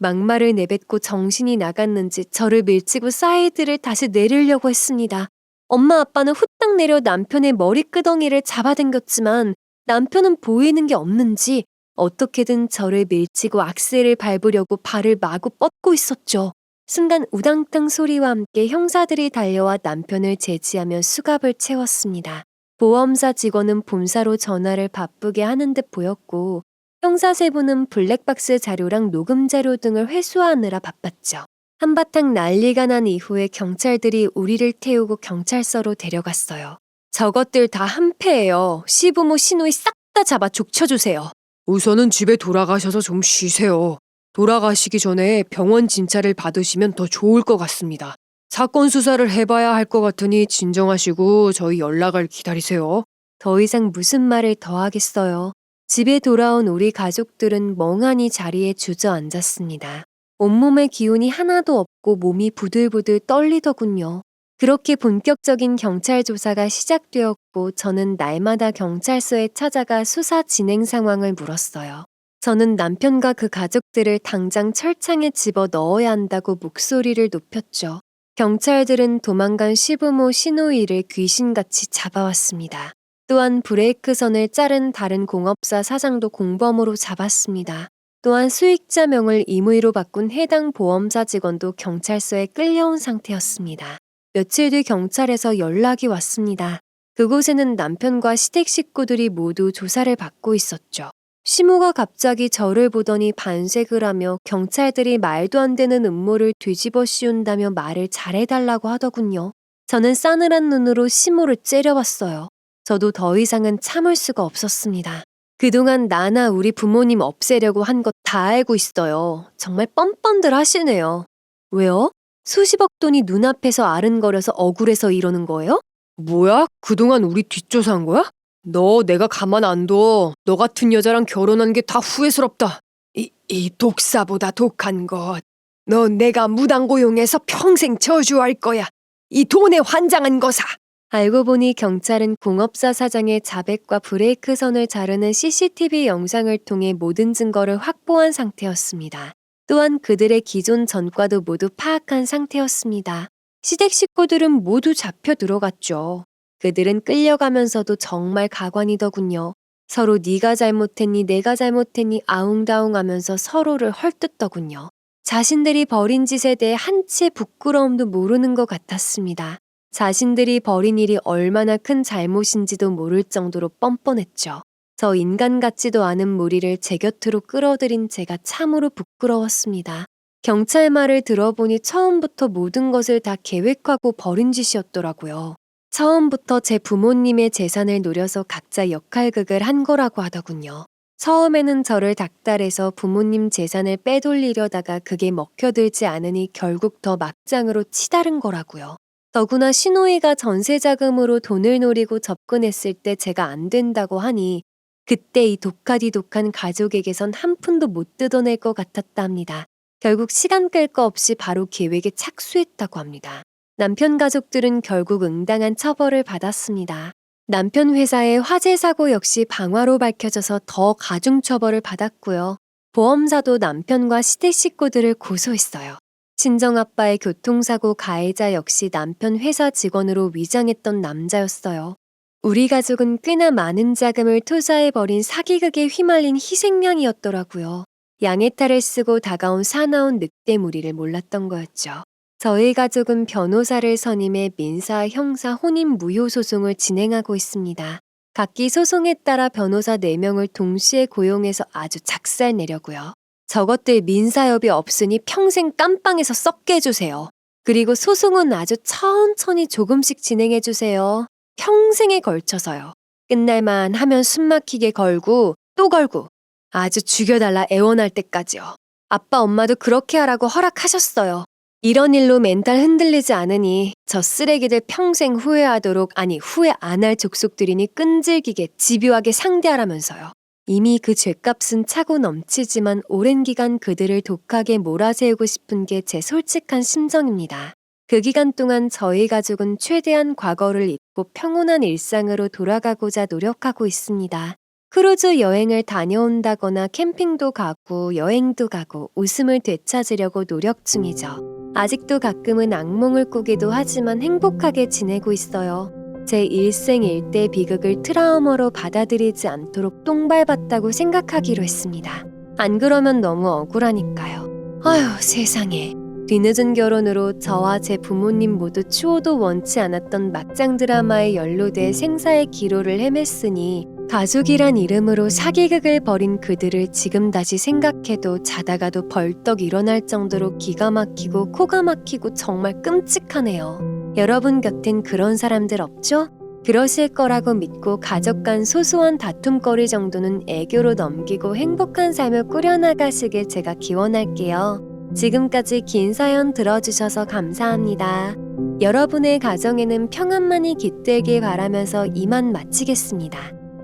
막말을 내뱉고 정신이 나갔는지 저를 밀치고 사이드를 다시 내리려고 했습니다. 엄마 아빠는 후딱 내려 남편의 머리끄덩이를 잡아당겼지만 남편은 보이는 게 없는지 어떻게든 저를 밀치고 악셀을 밟으려고 발을 마구 뻗고 있었죠. 순간 우당탕 소리와 함께 형사들이 달려와 남편을 제지하며 수갑을 채웠습니다. 보험사 직원은 본사로 전화를 바쁘게 하는 듯 보였고 형사 세 분은 블랙박스 자료랑 녹음 자료 등을 회수하느라 바빴죠. 한바탕 난리가 난 이후에 경찰들이 우리를 태우고 경찰서로 데려갔어요. 저것들 다 한패예요. 시부모 시누이 싹 다 잡아 족쳐주세요. 우선은 집에 돌아가셔서 좀 쉬세요. 돌아가시기 전에 병원 진찰을 받으시면 더 좋을 것 같습니다. 사건 수사를 해봐야 할 것 같으니 진정하시고 저희 연락을 기다리세요. 더 이상 무슨 말을 더 하겠어요. 집에 돌아온 우리 가족들은 멍하니 자리에 주저앉았습니다. 온몸에 기운이 하나도 없고 몸이 부들부들 떨리더군요. 그렇게 본격적인 경찰 조사가 시작되었고 저는 날마다 경찰서에 찾아가 수사 진행 상황을 물었어요. 저는 남편과 그 가족들을 당장 철창에 집어 넣어야 한다고 목소리를 높였죠. 경찰들은 도망간 시부모 시누이를 귀신같이 잡아왔습니다. 또한 브레이크선을 자른 다른 공업사 사장도 공범으로 잡았습니다. 또한 수익자 명을 임의로 바꾼 해당 보험사 직원도 경찰서에 끌려온 상태였습니다. 며칠 뒤 경찰에서 연락이 왔습니다. 그곳에는 남편과 시댁 식구들이 모두 조사를 받고 있었죠. 시모가 갑자기 저를 보더니 반색을 하며 경찰들이 말도 안 되는 음모를 뒤집어 씌운다며 말을 잘해달라고 하더군요. 저는 싸늘한 눈으로 시모를 째려봤어요. 저도 더 이상은 참을 수가 없었습니다. 그동안 나나 우리 부모님 없애려고 한 것 다 알고 있어요. 정말 뻔뻔들 하시네요. 왜요? 수십억 돈이 눈앞에서 아른거려서 억울해서 이러는 거예요? 뭐야? 그동안 우리 뒷조사한 거야? 너 내가 가만 안 둬. 너 같은 여자랑 결혼한 게 다 후회스럽다. 이 독사보다 독한 것. 너 내가 무당고용해서 평생 저주할 거야. 이 돈에 환장한 거사. 알고 보니 경찰은 공업사 사장의 자백과 브레이크선을 자르는 CCTV 영상을 통해 모든 증거를 확보한 상태였습니다. 또한 그들의 기존 전과도 모두 파악한 상태였습니다. 시댁 식구들은 모두 잡혀 들어갔죠. 그들은 끌려가면서도 정말 가관이더군요. 서로 네가 잘못했니 내가 잘못했니 아웅다웅하면서 서로를 헐뜯더군요. 자신들이 벌인 짓에 대해 한치의 부끄러움도 모르는 것 같았습니다. 자신들이 벌인 일이 얼마나 큰 잘못인지도 모를 정도로 뻔뻔했죠. 저 인간 같지도 않은 무리를 제 곁으로 끌어들인 제가 참으로 부끄러웠습니다. 경찰 말을 들어보니 처음부터 모든 것을 다 계획하고 벌인 짓이었더라고요. 처음부터 제 부모님의 재산을 노려서 각자 역할극을 한 거라고 하더군요. 처음에는 저를 닥달해서 부모님 재산을 빼돌리려다가 그게 먹혀들지 않으니 결국 더 막장으로 치달은 거라고요. 더구나 시노이가 전세자금으로 돈을 노리고 접근했을 때 제가 안 된다고 하니 그때 이 독하디독한 가족에게선 한 푼도 못 뜯어낼 것 같았다 합니다. 결국 시간 끌 거 없이 바로 계획에 착수했다고 합니다. 남편 가족들은 결국 응당한 처벌을 받았습니다. 남편 회사의 화재 사고 역시 방화로 밝혀져서 더 가중 처벌을 받았고요. 보험사도 남편과 시댁 식구들을 고소했어요. 친정아빠의 교통사고 가해자 역시 남편 회사 직원으로 위장했던 남자였어요. 우리 가족은 꽤나 많은 자금을 투자해버린 사기극에 휘말린 희생양이었더라고요. 양의 탈을 쓰고 다가온 사나운 늑대 무리를 몰랐던 거였죠. 저희 가족은 변호사를 선임해 민사, 형사, 혼인 무효 소송을 진행하고 있습니다. 각기 소송에 따라 변호사 4명을 동시에 고용해서 아주 작살 내려고요. 저것들 민사협의 없으니 평생 깜빵에서 썩게 해주세요. 그리고 소송은 아주 천천히 조금씩 진행해주세요. 평생에 걸쳐서요. 끝날만 하면 숨막히게 걸고 또 걸고 아주 죽여달라 애원할 때까지요. 아빠 엄마도 그렇게 하라고 허락하셨어요. 이런 일로 멘탈 흔들리지 않으니 저 쓰레기들 평생 후회하도록 아니 후회 안 할 족속들이니 끈질기게 집요하게 상대하라면서요. 이미 그 죗값은 차고 넘치지만 오랜 기간 그들을 독하게 몰아세우고 싶은 게 제 솔직한 심정입니다. 그 기간 동안 저희 가족은 최대한 과거를 잊고 평온한 일상으로 돌아가고자 노력하고 있습니다. 크루즈 여행을 다녀온다거나 캠핑도 가고 여행도 가고 웃음을 되찾으려고 노력 중이죠. 아직도 가끔은 악몽을 꾸기도 하지만 행복하게 지내고 있어요. 제 일생일대 비극을 트라우마로 받아들이지 않도록 똥밟았다고 생각하기로 했습니다. 안 그러면 너무 억울하니까요. 아휴 세상에. 뒤늦은 결혼으로 저와 제 부모님 모두 추호도 원치 않았던 막장 드라마에 연루돼 생사의 기로를 헤맸으니 가족이란 이름으로 사기극을 벌인 그들을 지금 다시 생각해도 자다가도 벌떡 일어날 정도로 기가 막히고 코가 막히고 정말 끔찍하네요. 여러분 곁엔 그런 사람들 없죠? 그러실 거라고 믿고 가족 간 소소한 다툼거리 정도는 애교로 넘기고 행복한 삶을 꾸려나가시길 제가 기원할게요. 지금까지 긴 사연 들어주셔서 감사합니다. 여러분의 가정에는 평안만이 깃들길 바라면서 이만 마치겠습니다.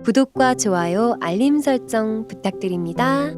구독과 좋아요, 알림 설정 부탁드립니다.